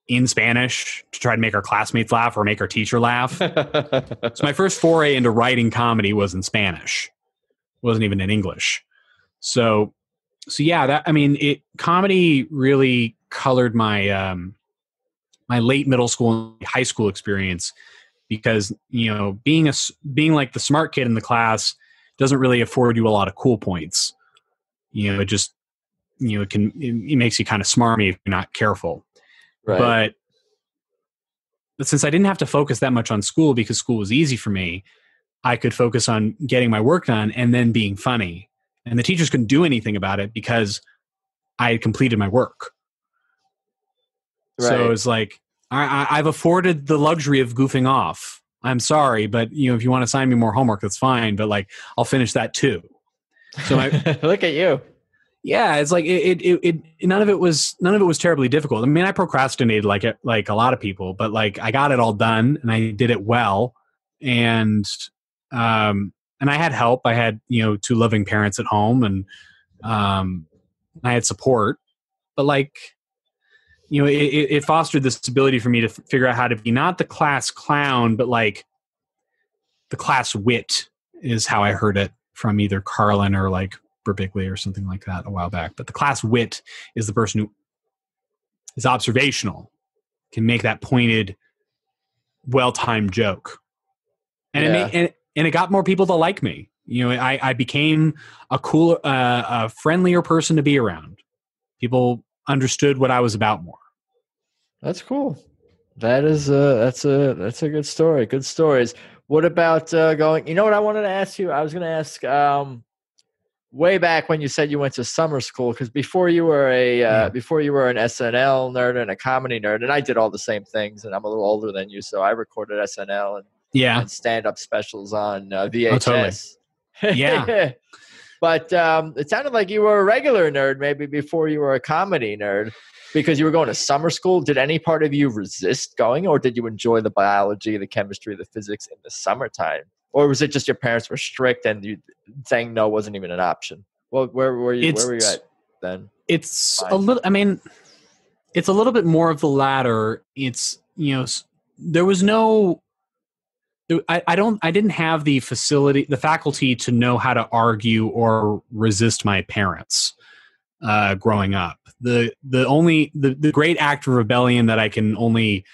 in Spanish to try to make our classmates laugh or make our teacher laugh. So my first foray into writing comedy was in Spanish. It wasn't even in English. So yeah, comedy really colored my my late middle school and high school experience, because being like the smart kid in the class doesn't really afford you a lot of cool points. It just it makes you kind of smarmy if you're not careful. Right. But since I didn't have to focus that much on school because school was easy for me, I could focus on getting my work done and then being funny. And the teachers couldn't do anything about it because I had completed my work. Right. So it's like, I've afforded the luxury of goofing off. I'm sorry, but if you want to assign me more homework, that's fine. But like, I'll finish that too. So look at you. Yeah, it's like it. None of it was terribly difficult. I mean, I procrastinated like a lot of people, but like I got it all done and I did it well. And I had help. I had 2 loving parents at home, and I had support. But like, it fostered this ability for me to figure out how to be not the class clown, but like the class wit is how I heard it from either Carlin or like Birbiglia or something like that a while back. But the class wit is the person who is observational, can make that pointed, well-timed joke. And it got more people to like me. I became a cooler, a friendlier person to be around. People understood what I was about more. That's cool. That's a good story. Good stories. What about going? You know what I wanted to ask you? I was going to ask way back when you said you went to summer school, because before you were an SNL nerd and a comedy nerd, and I did all the same things, and I'm a little older than you, so I recorded SNL and stand-up specials on VHS. Oh, totally. Yeah. But it sounded like you were a regular nerd maybe before you were a comedy nerd, because you were going to summer school. Did any part of you resist going, or did you enjoy the biology, the chemistry, the physics in the summertime? Or was it just your parents were strict and you saying no wasn't even an option? Well, where were you at then? It's a little bit more of the latter. It's, there was no, I didn't have the faculty to know how to argue or resist my parents growing up. The great act of rebellion that I can only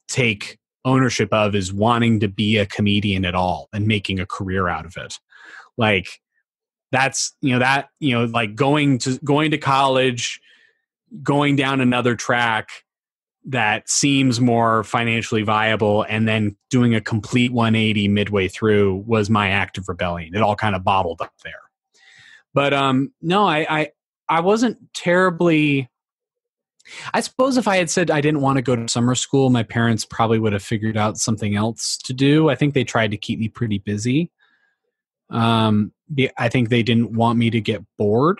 take ownership of is wanting to be a comedian at all and making a career out of it. Like that's, like going to college, going down another track that seems more financially viable, and then doing a complete 180 midway through was my act of rebellion. It all kind of bottled up there. But no, I wasn't terribly. I suppose if I had said I didn't want to go to summer school, my parents probably would have figured out something else to do. I think they tried to keep me pretty busy. I think they didn't want me to get bored.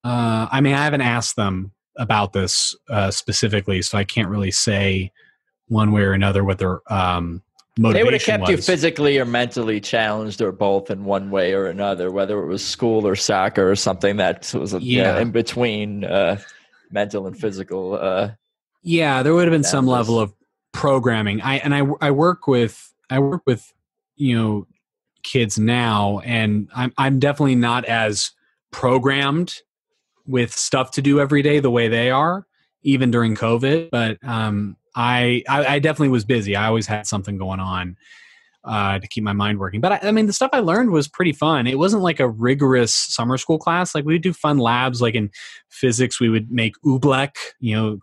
I mean, I haven't asked them about this specifically, so I can't really say one way or another what their motivation was. They would have kept you physically or mentally challenged, or both in one way or another, whether it was school or soccer or something that was in between mental and physical. There would have been some level of programming. I work with kids now, and I'm definitely not as programmed with stuff to do every day the way they are, even during COVID. But I definitely was busy. I always had something going on to keep my mind working. But I mean, the stuff I learned was pretty fun. It wasn't like a rigorous summer school class. Like, we would do fun labs. Like in physics, we would make oobleck,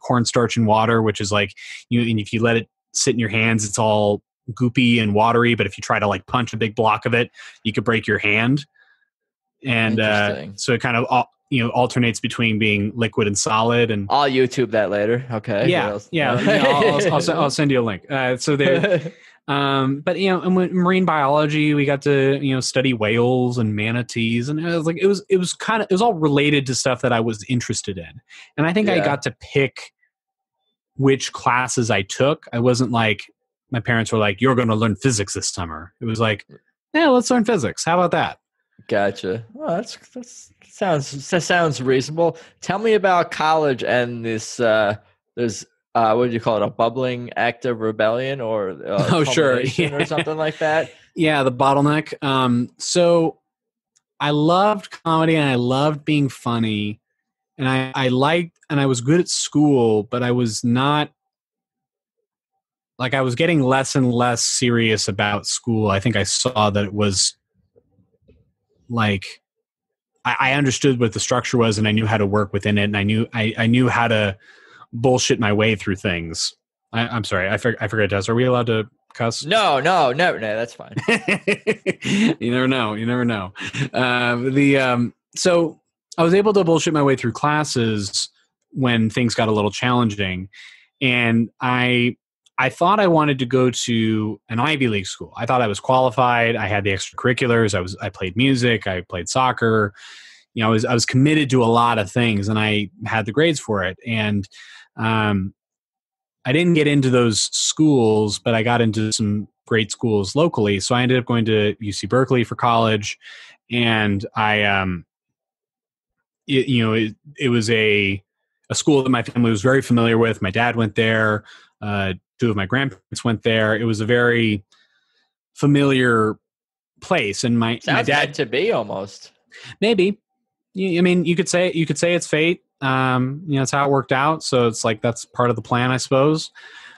cornstarch and water, which is like, and if you let it sit in your hands, it's all goopy and watery. But if you try to like punch a big block of it, you could break your hand. And so it kind of alternates between being liquid and solid. And I'll YouTube that later. Okay. Yeah. I'll send you a link. So there. But in marine biology, we got to study whales and manatees, and it was all related to stuff that I was interested in. And I think I got to pick which classes I took. I wasn't like, my parents were like, "You're going to learn physics this summer." It was like, "Yeah, let's learn physics. How about that?" Gotcha. Well, that sounds reasonable. Tell me about college and this. There's what do you call it? A bubbling act of rebellion, or or something like that. Yeah, the bottleneck. So I loved comedy and I loved being funny, and I liked, and I was good at school, but I was not. Like, I was getting less and less serious about school. I think I saw that it was like I understood what the structure was, and I knew how to work within it, and I knew how to bullshit my way through things. I'm sorry, I forgot to ask. Are we allowed to cuss? No, that's fine. You never know. So I was able to bullshit my way through classes when things got a little challenging, and I thought I wanted to go to an Ivy League school. I thought I was qualified. I had the extracurriculars. I played music. I played soccer. I was committed to a lot of things, and I had the grades for it. And I didn't get into those schools, but I got into some great schools locally. So I ended up going to UC Berkeley for college, and it was a school that my family was very familiar with. My dad went there. Two of my grandparents went there. It was a very familiar place, and my dad meant to be almost. Maybe. I mean, you could say it's fate. It's how it worked out. So it's like that's part of the plan, I suppose.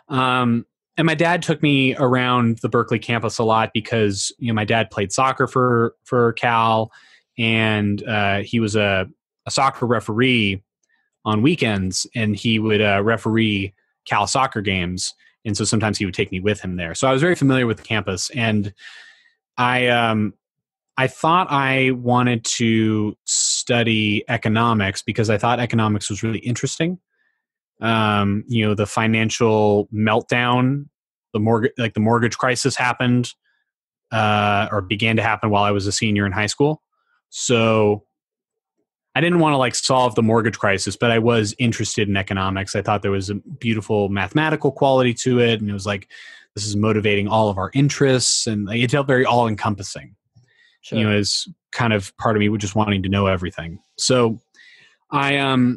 And my dad took me around the Berkeley campus a lot because my dad played soccer for Cal, and he was a soccer referee on weekends, and he would referee Cal soccer games. And so sometimes he would take me with him there. So I was very familiar with the campus, and I thought I wanted to study economics because I thought economics was really interesting. The financial meltdown, the mortgage crisis happened or began to happen while I was a senior in high school. So I didn't want to solve the mortgage crisis, but I was interested in economics. I thought there was a beautiful mathematical quality to it. And it was this is motivating all of our interests. And it felt very all encompassing, sure. As kind of part of me just wanting to know everything. So I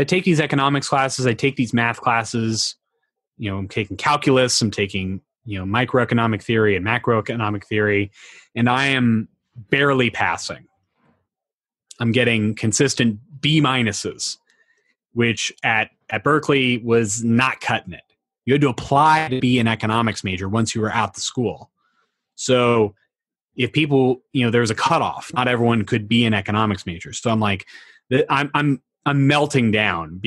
take these economics classes. I take these math classes, I'm taking calculus, I'm taking, microeconomic theory and macroeconomic theory, and I am barely passing. I'm getting consistent B minuses, which at Berkeley was not cutting it. You had to apply to be an economics major once you were out the school. So if people, there was a cutoff. Not everyone could be an economics major. So I'm melting down,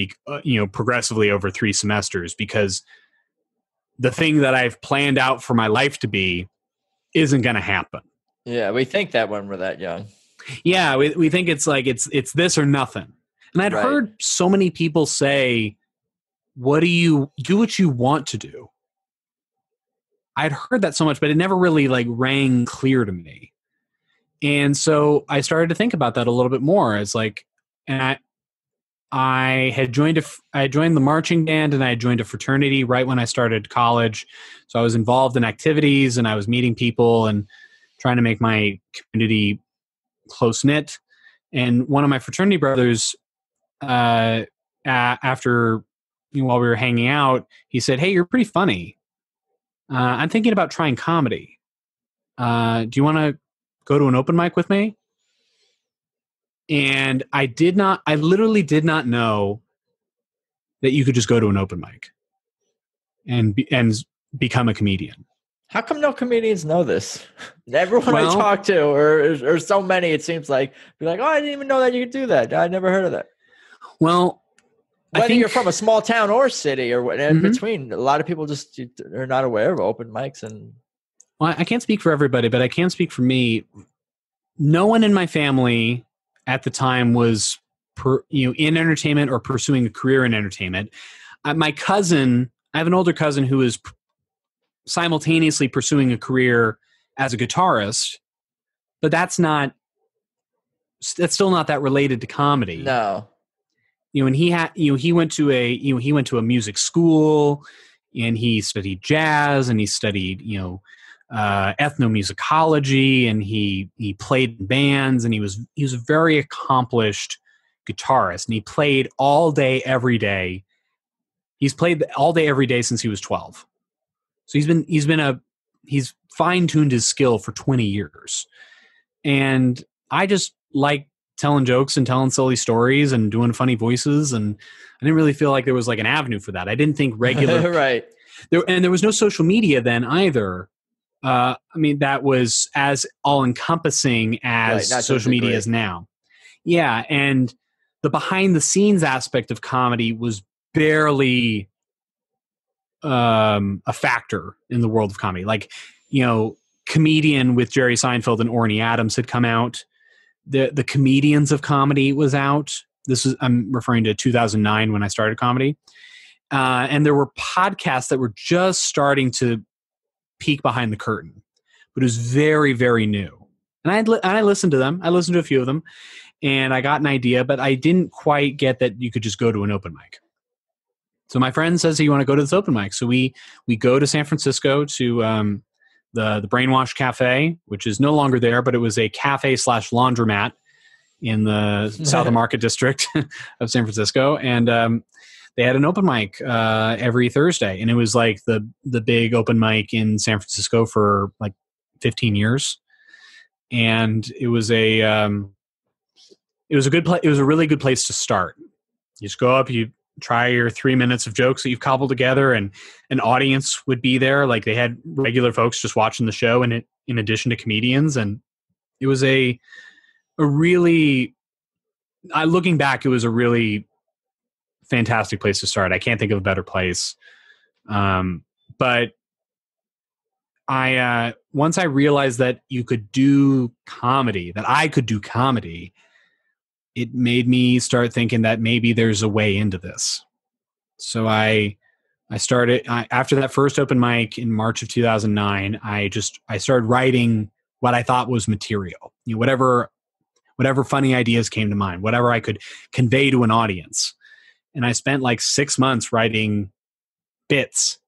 progressively over 3 semesters because the thing that I've planned out for my life to be isn't going to happen. Yeah, we think that when we're that young. Yeah, we think it's it's this or nothing. And I'd heard so many people say, what do you what you want to do? I'd heard that so much, but it never really rang clear to me. And so I started to think about that a little bit more. It's and I had joined the marching band, and I had joined a fraternity right when I started college. So I was involved in activities, and I was meeting people and trying to make my community close knit. And one of my fraternity brothers, after while we were hanging out, he said, "Hey, you're pretty funny. I'm thinking about trying comedy. Do you want to go to an open mic with me?" And I literally did not know that you could just go to an open mic and become a comedian. How come no comedians know this? Everyone I talk to, or so many, it seems be oh, I didn't even know that you could do that. I never heard of that. Well, whether you're from a small town or city or in between, a lot of people just are not aware of open mics. Well, I can't speak for everybody, but I can speak for me. No one in my family at the time was in entertainment or pursuing a career in entertainment. My cousin, I have an older cousin who is simultaneously pursuing a career as a guitarist, but that's still not that related to comedy. No. And he went to a music school, and he studied jazz, and he studied ethnomusicology, and he played in bands, and he was a very accomplished guitarist, and he played all day every day. He's played all day every day since he was 12. So he's fine-tuned his skill for 20 years. And I just like telling jokes and telling silly stories and doing funny voices, and I didn't really feel like there was an avenue for that. I didn't think regular right. There was no social media then either. That was as all-encompassing as social media is now. Yeah, and the behind the scenes aspect of comedy was barely a factor in the world of comedy. Like, Comedian with Jerry Seinfeld and Orny Adams had come out. The Comedians of Comedy was out. I'm referring to 2009 when I started comedy. And there were podcasts that were just starting to peek behind the curtain, but it was very, very new. And I listened to them. I listened to a few of them, and I got an idea, but I didn't quite get that you could just go to an open mic. So my friend says, "Hey, you want to go to this open mic?" So we go to San Francisco to the Brainwash Cafe, which is no longer there, but it was a cafe / laundromat in the South of Market district of San Francisco, and they had an open mic every Thursday, and it was like the big open mic in San Francisco for like 15 years, and it was a good it was a really good place to start. You just go up, you try your 3 minutes of jokes that you've cobbled together, and an audience would be there. Like, they had regular folks just watching the show, and in addition to comedians, and it was a really, looking back, it was a really fantastic place to start. I can't think of a better place. But once I realized that you could do comedy, that I could do comedy, it made me start thinking that maybe there's a way into this. So I started, after that first open mic in March of 2009, I started writing what I thought was material, whatever funny ideas came to mind, whatever I could convey to an audience. And I spent like 6 months writing bits.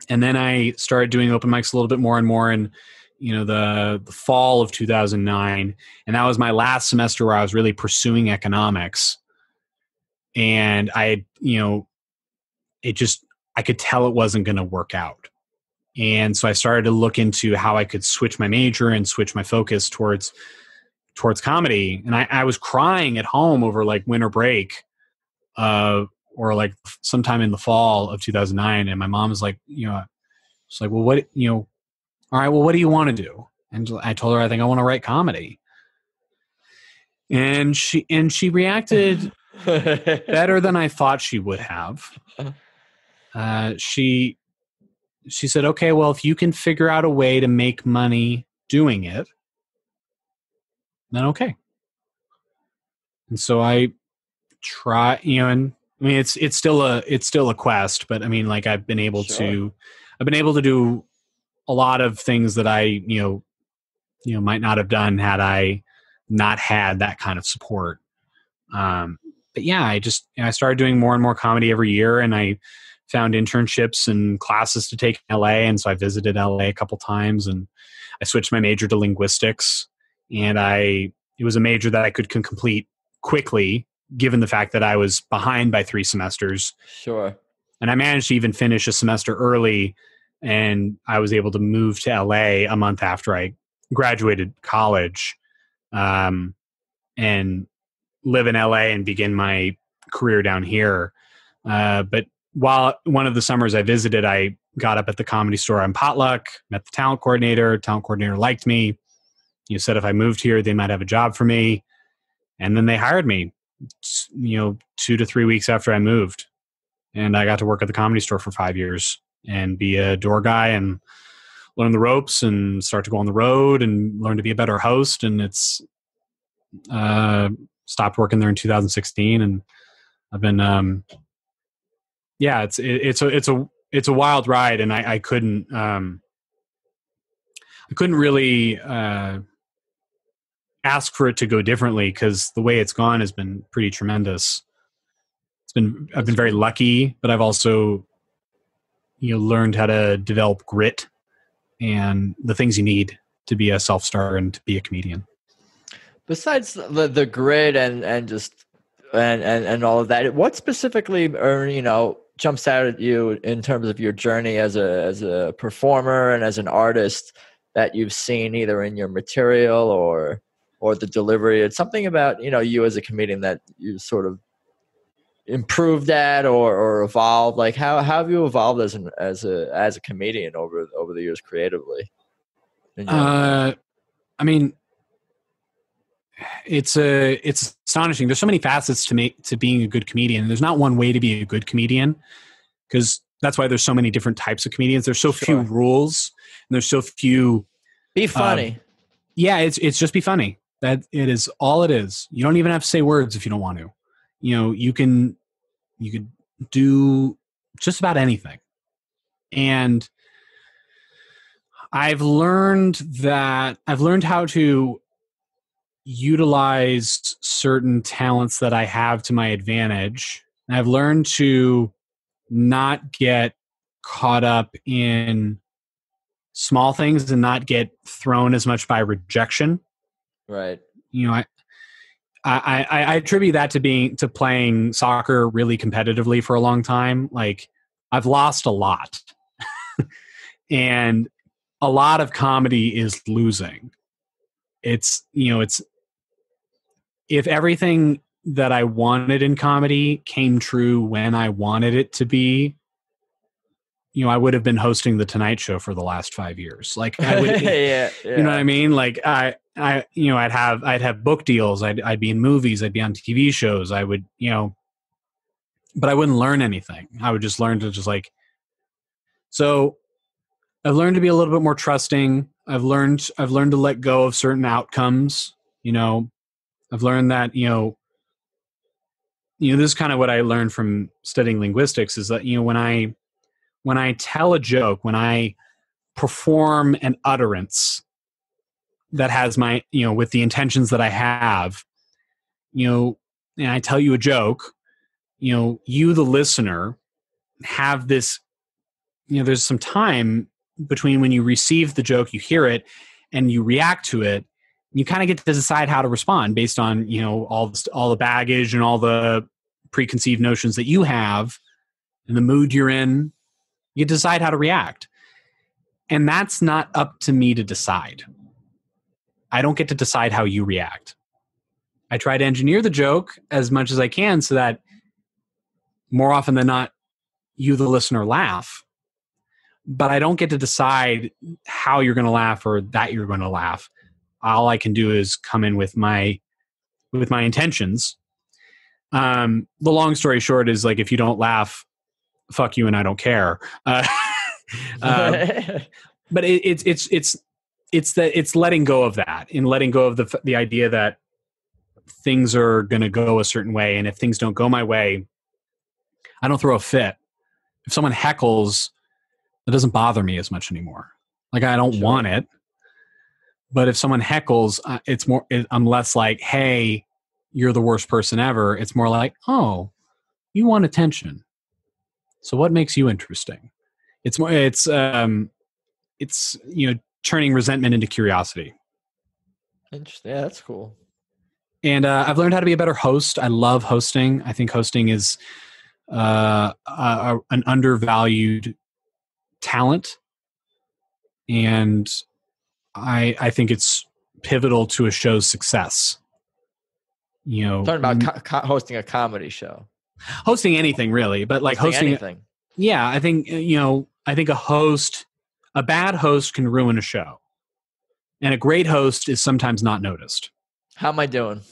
And then I started doing open mics a little bit more and more in, the fall of 2009. And that was my last semester where I was really pursuing economics. And I could tell it wasn't going to work out. And so I started to look into how I could switch my major and switch my focus towards comedy. And I was crying at home over like winter break, or like sometime in the fall of 2009. And my mom was like, she's like, well, what, all right, well, what do you want to do? And I told her, I think I want to write comedy. And she reacted better than I thought she would have. She said, okay, well, if you can figure out a way to make money doing it, then okay. And so I try, and I mean, it's still a quest, but I mean, like, I've been able to do a lot of things that I, might not have done had I not had that kind of support. But yeah, I started doing more and more comedy every year, and I found internships and classes to take in LA. And so I visited LA a couple times, and I switched my major to linguistics, and it was a major that I could complete quickly, given the fact that I was behind by 3 semesters. Sure. And I managed to even finish a semester early, and I was able to move to LA a month after I graduated college, and live in LA and begin my career down here. But while one of the summers I visited, I got up at the Comedy Store on Potluck, met the talent coordinator. Talent coordinator liked me. Said if I moved here, they might have a job for me. And then they hired me, 2 to 3 weeks after I moved. And I got to work at the Comedy Store for 5 years and be a door guy and learn the ropes and start to go on the road and learn to be a better host. And it's stopped working there in 2016, and I've been it's a wild ride, and I couldn't really ask for it to go differently, because the way it's gone has been pretty tremendous. I've been very lucky, but I've also learned how to develop grit and the things you need to be a self-starter and to be a comedian. Besides the grit and just and all of that, what specifically jumps out at you in terms of your journey as a performer and as an artist that you've seen either in your material or the delivery? It's something about you as a comedian that you sort of improved at or evolved. Like how have you evolved as a comedian over the years creatively? I mean, it's astonishing. There's so many facets to being a good comedian. There's not one way to be a good comedian, because that's why there's so many different types of comedians. There's so few rules, and there's so few. Be funny. Yeah, it's just be funny. That it is all it is. You don't even have to say words if you don't want to. You could do just about anything. And I've learned how to utilize certain talents that I have to my advantage. And I've learned to not get caught up in small things and not get thrown as much by rejection. Right. I attribute that to playing soccer really competitively for a long time. Like, I've lost a lot. And a lot of comedy is losing. It's if everything that I wanted in comedy came true when I wanted it to be, I would have been hosting the Tonight Show for the last 5 years. Like, I would, yeah. You know what I mean? Like, I'd have book deals. I'd be in movies. I'd be on TV shows. I would, but I wouldn't learn anything. I would just learn to so I've learned to be a little bit more trusting. I've learned to let go of certain outcomes. I've learned that, this is kind of what I learned from studying linguistics, is that, when I tell a joke, when I perform an utterance that has my, with the intentions that I have, and I tell you a joke, you, the listener, have this, there's some time between when you receive the joke, you hear it, and you react to it. You kind of get to decide how to respond based on, all the baggage and all the preconceived notions that you have and the mood you're in. You decide how to react. And that's not up to me to decide. I don't get to decide how you react. I try to engineer the joke as much as I can so that more often than not, you, the listener, laugh. But I don't get to decide how you're going to laugh or that you're going to laugh. All I can do is come in with my intentions. The long story short is, like, if you don't laugh, fuck you and I don't care. But it's letting go of that, and letting go of the idea that things are going to go a certain way, and if things don't go my way, I don't throw a fit. If someone heckles, it doesn't bother me as much anymore. Like, I don't want it. But if someone heckles, I'm less like, hey, you're the worst person ever. It's more like, oh, you want attention. So what makes you interesting? It's turning resentment into curiosity. Interesting. Yeah, that's cool. And I've learned how to be a better host. I love hosting. I think hosting is an undervalued talent, and I think it's pivotal to a show's success. Talking about hosting a comedy show, hosting anything really, but like hosting anything. Yeah, I think a bad host can ruin a show, and a great host is sometimes not noticed. How am I doing?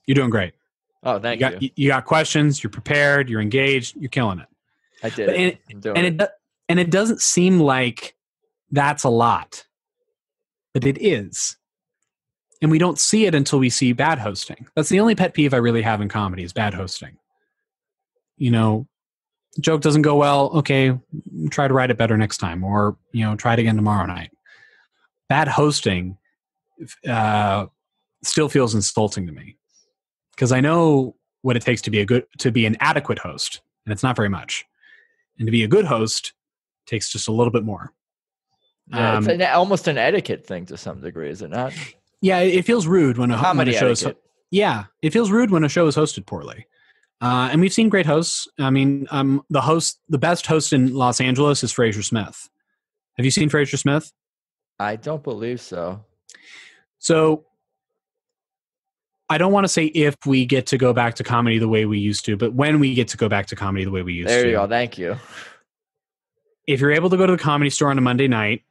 You're doing great. Oh, thank you. You got questions. You're prepared. You're engaged. You're killing it. I did. And it doesn't seem like that's a lot, but it is. And we don't see it until we see bad hosting. That's the only pet peeve I really have in comedy, is bad hosting. Joke doesn't go well. Okay, try to write it better next time, or try it again tomorrow night. Bad hosting still feels insulting to me, because I know what it takes to be an adequate host, and it's not very much. And to be a good host takes just a little bit more. Yeah, it's almost an etiquette thing to some degree, is it not? Yeah, it feels rude when a show is. Yeah, it feels rude when a show is hosted poorly. And we've seen great hosts. I mean, the best host in Los Angeles is Fraser Smith. Have you seen Fraser Smith? I don't believe so. So I don't want to say if we get to go back to comedy the way we used to, but when we get to go back to comedy the way we used to. There you go. Thank you. If you're able to go to the Comedy Store on a Monday night,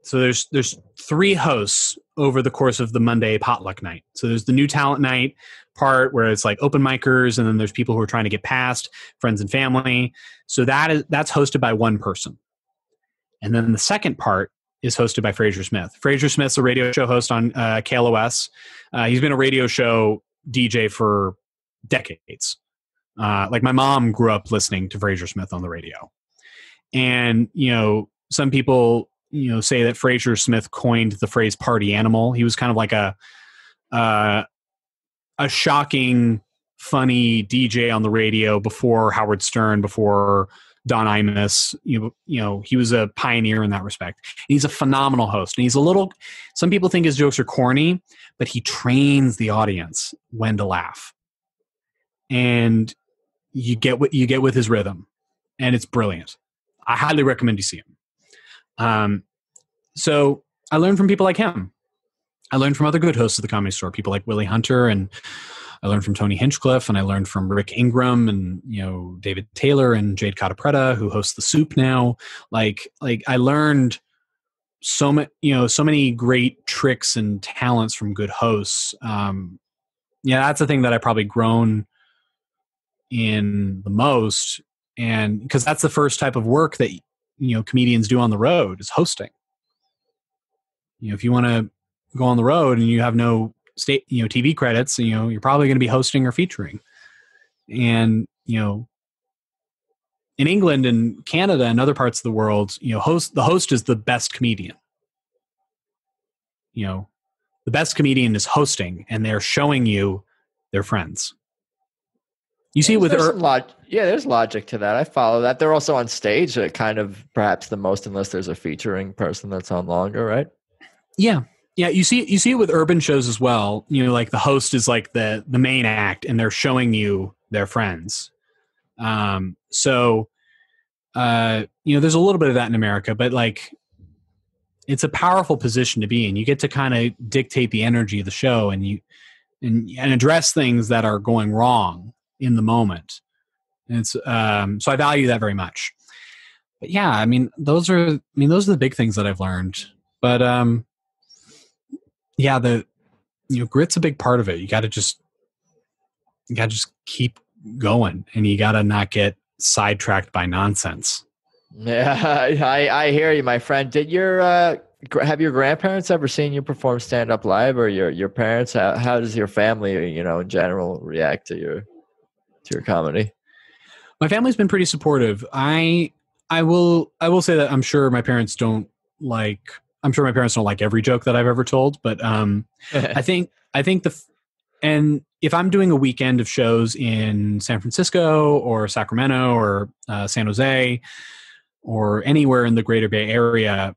so there's 3 hosts over the course of the Monday potluck night. So there's the new talent night part where it's like open micers, and then there's people who are trying to get past, friends and family. So that's hosted by one person. And then the second part is hosted by Fraser Smith. Fraser Smith's a radio show host on KLOS. He's been a radio show DJ for decades. Like my mom grew up listening to Fraser Smith on the radio. And, some people, say that Fraser Smith coined the phrase party animal. He was kind of like a shocking, funny DJ on the radio before Howard Stern, before Don Imus. He was a pioneer in that respect. And he's a phenomenal host. And some people think his jokes are corny, but he trains the audience when to laugh. And you get what you get with his rhythm. And it's brilliant. I highly recommend you see him. So I learned from people like him. I learned from other good hosts of the Comedy Store, people like Willie Hunter, and I learned from Tony Hinchcliffe, and I learned from Rick Ingram and, David Taylor and Jade Cotta-Preta, who hosts The Soup now. Like I learned so many great tricks and talents from good hosts. That's the thing that I probably grown in the most. And because that's the first type of work that, comedians do on the road is hosting. If you want to go on the road and you have no TV credits, you're probably going to be hosting or featuring. And, in England and Canada and other parts of the world, the host is the best comedian. The best comedian is hosting, and they're showing you their friends. You see, there's logic to that. I follow that. They're also on stage at kind of perhaps the most, unless there's a featuring person that's on longer, right? Yeah. Yeah, you see it with urban shows as well. Like the host is like the main act, and they're showing you their friends. There's a little bit of that in America, but like it's a powerful position to be in. You get to kind of dictate the energy of the show, and address things that are going wrong in the moment. And it's so I value that very much. But yeah, those are the big things that I've learned. But grit's a big part of it. You got to just keep going, and you got to not get sidetracked by nonsense. Yeah, I hear you, my friend. Did have your grandparents ever seen you perform stand up live, or your parents? How does your family, in general, react to your comedy? My family's been pretty supportive. I will say that I'm sure my parents don't like every joke that I've ever told, but I think and if I'm doing a weekend of shows in San Francisco or Sacramento or San Jose or anywhere in the Greater Bay Area,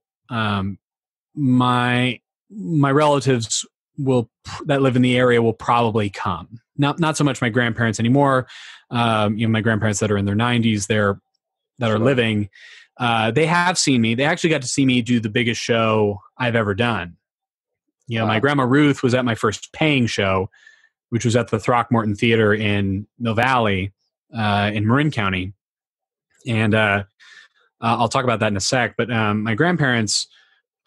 my relatives that live in the area will probably come. Not so much my grandparents anymore. My grandparents that are in their 90s, that are living. They have seen me. They actually got to see me do the biggest show I've ever done. Wow. My grandma Ruth was at my first paying show, which was at the Throckmorton Theater in Mill Valley, in Marin County. And I'll talk about that in a sec. But my grandparents,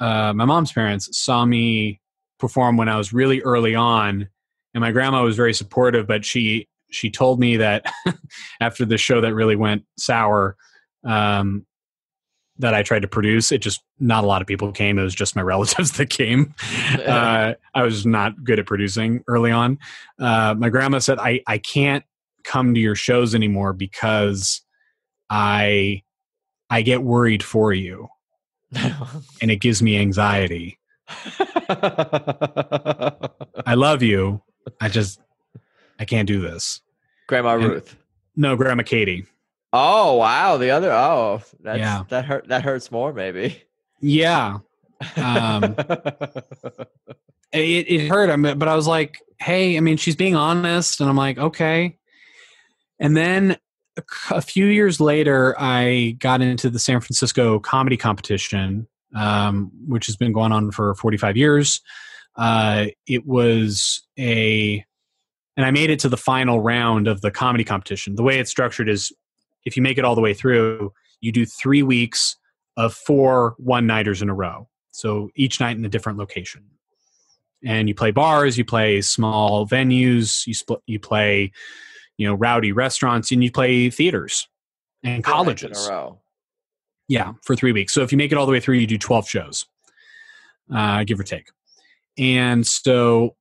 my mom's parents, saw me perform when I was really early on, and my grandma was very supportive, but she told me that after the show that really went sour, that I tried to produce, not a lot of people came. It was just my relatives that came. I was not good at producing early on. My grandma said, I can't come to your shows anymore because I get worried for you and it gives me anxiety. I love you. I can't do this. Grandma Ruth? No, Grandma Katie. Oh, wow. The other, that hurts more maybe. Yeah. It hurt, but I was like, hey, she's being honest. And I'm like, okay. And then a few years later, I got into the San Francisco comedy competition, which has been going on for 45 years. It was and I made it to the final round of the comedy competition. The way it's structured is if you make it all the way through, you do 3 weeks of 4 one-nighters in a row. So each night in a different location. And you play bars, you play small venues, you play, rowdy restaurants, and you play theaters and colleges. In a row. Yeah, for 3 weeks. So if you make it all the way through, you do 12 shows, give or take. And so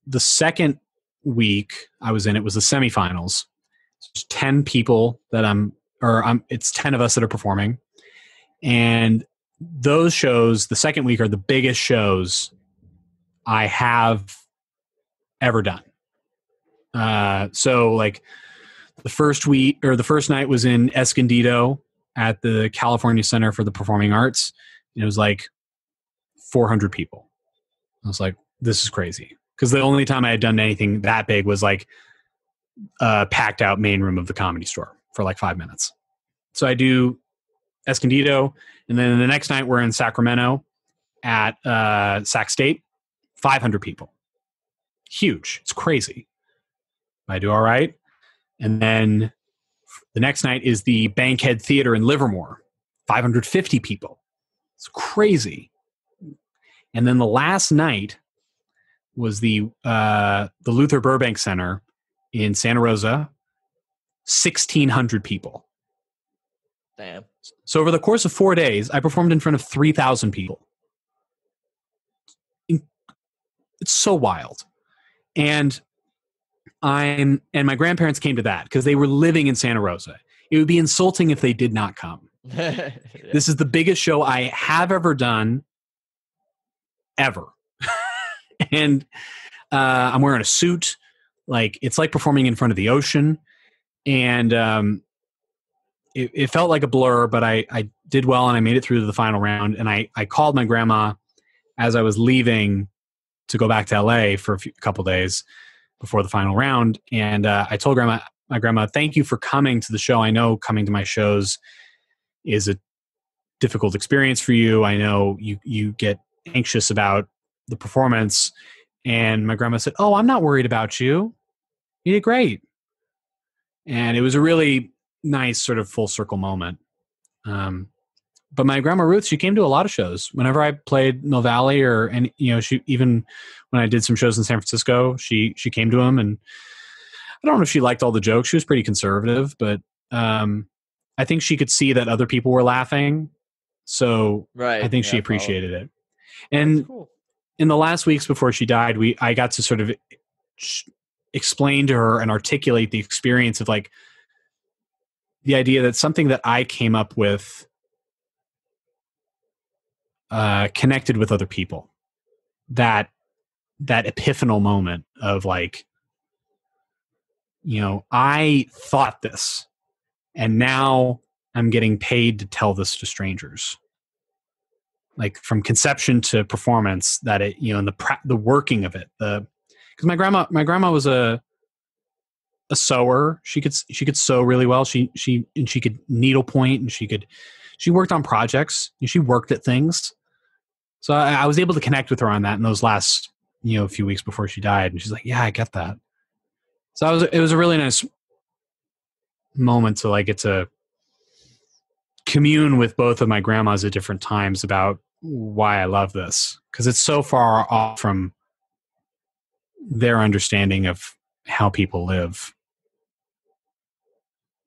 the second week I was in, it was the semifinals. There's 10 people that it's 10 of us that are performing. And those shows, the second week, are the biggest shows I have ever done. So like the first night was in Escondido at the California Center for the Performing Arts. It was like 400 people. I was like, this is crazy. Because the only time I had done anything that big was like a packed out main room of the Comedy Store for like 5 minutes. So I do Escondido, and then the next night we're in Sacramento at Sac State. 500 people. Huge. It's crazy. I do all right. And then the next night is the Bankhead Theater in Livermore. 550 people. It's crazy. And then the last night was the Luther Burbank Center in Santa Rosa. 1,600 people. Damn. So over the course of 4 days, I performed in front of 3,000 people. It's so wild. And my grandparents came to that because they were living in Santa Rosa. It would be insulting if they did not come. Yeah. This is the biggest show I have ever done, ever. And I'm wearing a suit. Like, it's like performing in front of the ocean. And it felt like a blur, but I did well, and I made it through to the final round. And I called my grandma as I was leaving to go back to LA for a couple days before the final round. And I told my grandma, thank you for coming to the show. I know coming to my shows is a difficult experience for you. I know you get anxious about the performance. And my grandma said, oh, I'm not worried about you. You did great. And it was a really nice sort of full circle moment. But my grandma Ruth, she came to a lot of shows. Whenever I played Mill Valley, she, even when I did some shows in San Francisco, she came to them. And I don't know if she liked all the jokes. She was pretty conservative, but I think she could see that other people were laughing. So right, I think she appreciated it. And cool. In the last weeks before she died, I got to sort of explain to her and articulate the experience of like the idea that something that I came up with connected with other people. That epiphanal moment of like, I thought this, and now I'm getting paid to tell this to strangers. Like from conception to performance, that it, and the working of it, because my grandma was a sewer. She could sew really well. She could needlepoint, and she worked on projects, and she worked at things. So I was able to connect with her on that in those last, few weeks before she died. And she's like, yeah, I get that. So it was a really nice moment to like get to commune with both of my grandmas at different times about why I love this. Because it's so far off from their understanding of how people live.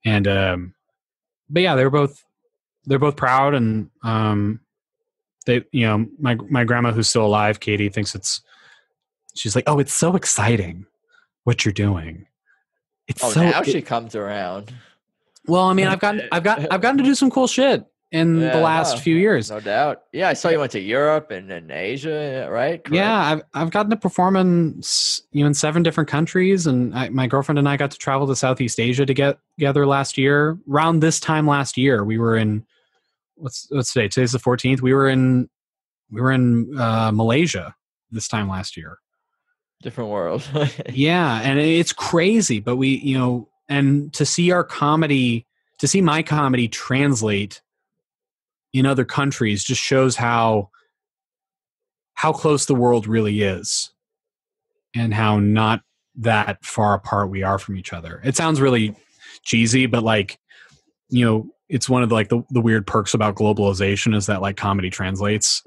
And, but yeah, they're both proud, and, they, my grandma who's still alive, Katie, she's like, oh, it's so exciting what you're doing. Now she comes around. Well, I mean, I've gotten to do some cool shit in the last few years. No doubt. Yeah, I saw you went to Europe and Asia, right? Correct? Yeah, I've gotten to perform in 7 different countries, and my girlfriend and I got to travel to Southeast Asia to get together last year. Around this time last year, we were in what's today? Today's the 14th. We were in Malaysia this time last year. Different world. Yeah, and it's crazy, but we, and to see my comedy translate in other countries just shows how close the world really is, and how not that far apart we are from each other. It sounds really cheesy, but like, it's one of the weird perks about globalization is that like comedy translates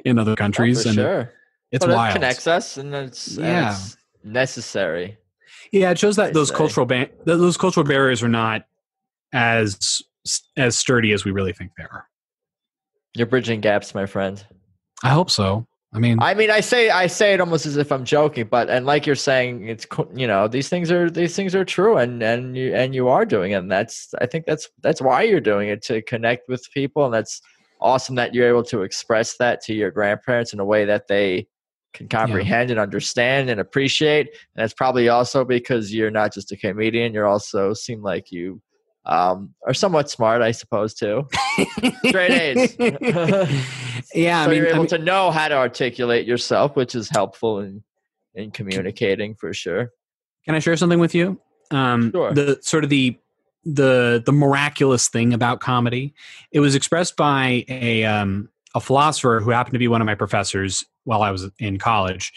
in other countries. Oh, for sure. It's wild. It connects us, and it's necessary. Yeah, it shows that those cultural barriers are not as sturdy as we really think they are. You're bridging gaps, my friend. I hope so. I say it almost as if I'm joking, and like you're saying, it's, these things are true, and you are doing it. And I think that's why you're doing it, to connect with people, and that's awesome that you're able to express that to your grandparents in a way that they can comprehend and understand and appreciate. And that's probably also because you're not just a comedian; you also seem like you are somewhat smart, I suppose, too. Straight A's. Yeah, so you're able to know how to articulate yourself, which is helpful in communicating for sure. Can I share something with you? Sure. The sort of the miraculous thing about comedy. It was expressed by a philosopher who happened to be one of my professors while I was in college.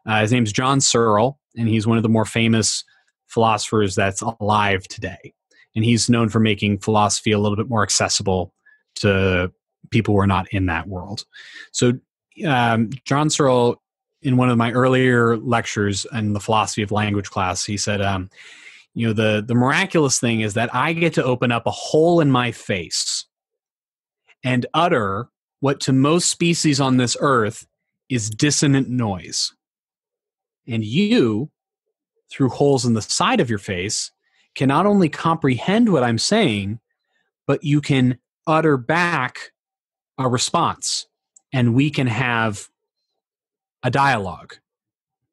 His name's John Searle, and he's one of the more famous philosophers that's alive today. And he's known for making philosophy a little bit more accessible to people who are not in that world. So John Searle, in one of my earlier lectures in the philosophy of language class, he said, the miraculous thing is that I get to open up a hole in my face and utter what to most species on this earth is dissonant noise. And you, through holes in the side of your face, can not only comprehend what I'm saying, but you can utter back a response, and we can have a dialogue.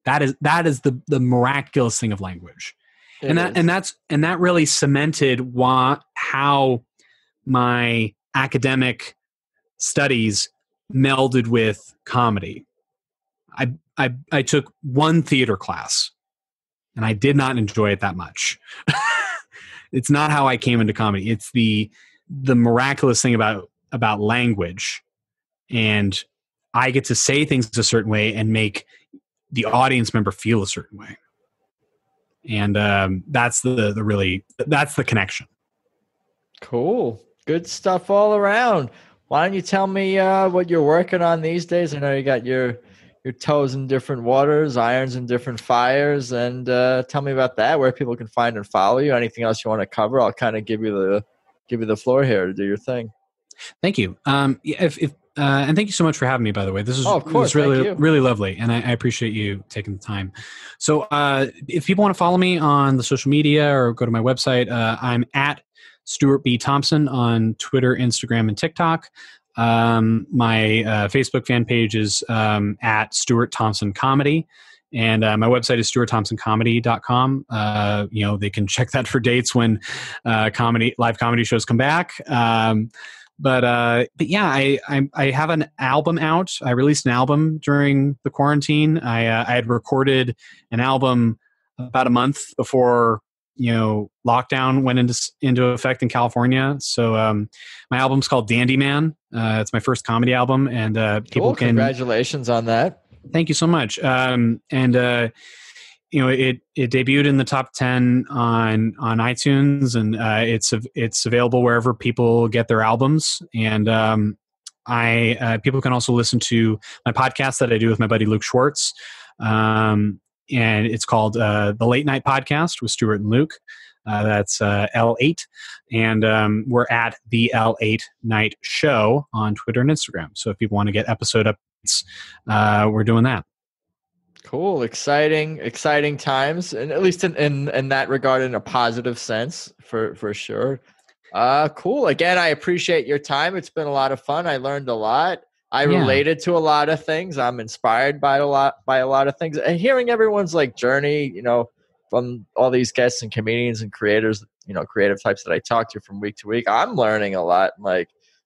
That is the miraculous thing of language. That really cemented how my academic studies melded with comedy. I took one theater class, and I did not enjoy it that much. It's not how I came into comedy. It's the miraculous thing about language, and I get to say things a certain way and make the audience member feel a certain way. And that's the connection. Cool. Good stuff all around. Why don't you tell me what you're working on these days? I know you got your toes in different waters, irons in different fires, and tell me about that, where people can find and follow you. Anything else you want to cover? I'll kind of give you the floor here to do your thing. Thank you. And thank you so much for having me, by the way. This is really, really lovely, and I appreciate you taking the time. So if people want to follow me on the social media or go to my website, I'm at Stuart B. Thompson on Twitter, Instagram, and TikTok. My Facebook fan page is at Stuart Thompson Comedy. And my website is stuartthompsoncomedy.com. They can check that for dates when live comedy shows come back. But yeah, I have an album out. I released an album during the quarantine. I had recorded an album about a month before lockdown went into effect in California. So my album's called Dandy Man. It's my first comedy album, and people can. Congratulations on that. Thank you so much. It debuted in the top 10 on iTunes, and it's available wherever people get their albums. And people can also listen to my podcast that I do with my buddy Luke Schwartz. And it's called The Late Night Podcast with Stuart and Luke. That's L8. And we're at the L8 Night Show on Twitter and Instagram. So if people want to get episode updates, we're doing that. Cool. Exciting times. And at least in that regard, in a positive sense, for sure. Cool. Again, I appreciate your time. It's been a lot of fun. I learned a lot. I related to a lot of things. I'm inspired by a lot of things. And hearing everyone's journey, from all these guests and comedians and creators, creative types that I talk to from week to week, I'm learning a lot.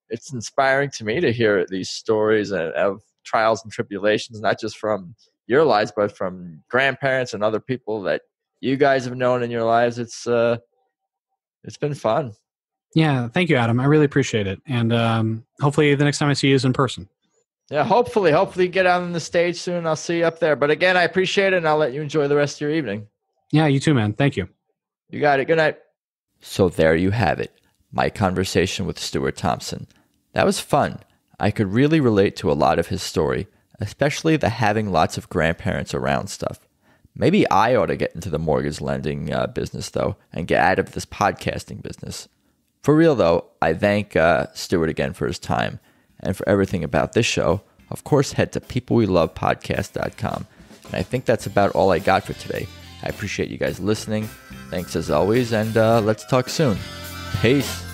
It's inspiring to me to hear these stories of trials and tribulations, not just from your lives, but from grandparents and other people that you guys have known in your lives. It's been fun. Yeah, thank you, Adam. I really appreciate it. And hopefully the next time I see you is in person. Yeah, hopefully get out on the stage soon. I'll see you up there. But again, I appreciate it, and I'll let you enjoy the rest of your evening. Yeah, you too, man. Thank you. You got it. Good night. So there you have it, my conversation with Stuart Thompson. That was fun. I could really relate to a lot of his story, especially the having lots of grandparents around stuff. Maybe I ought to get into the mortgage lending business, though, and get out of this podcasting business. For real, though, I thank Stuart again for his time. And for everything about this show, of course, head to peoplewelovepodcast.com. And I think that's about all I got for today. I appreciate you guys listening. Thanks as always, and let's talk soon. Peace.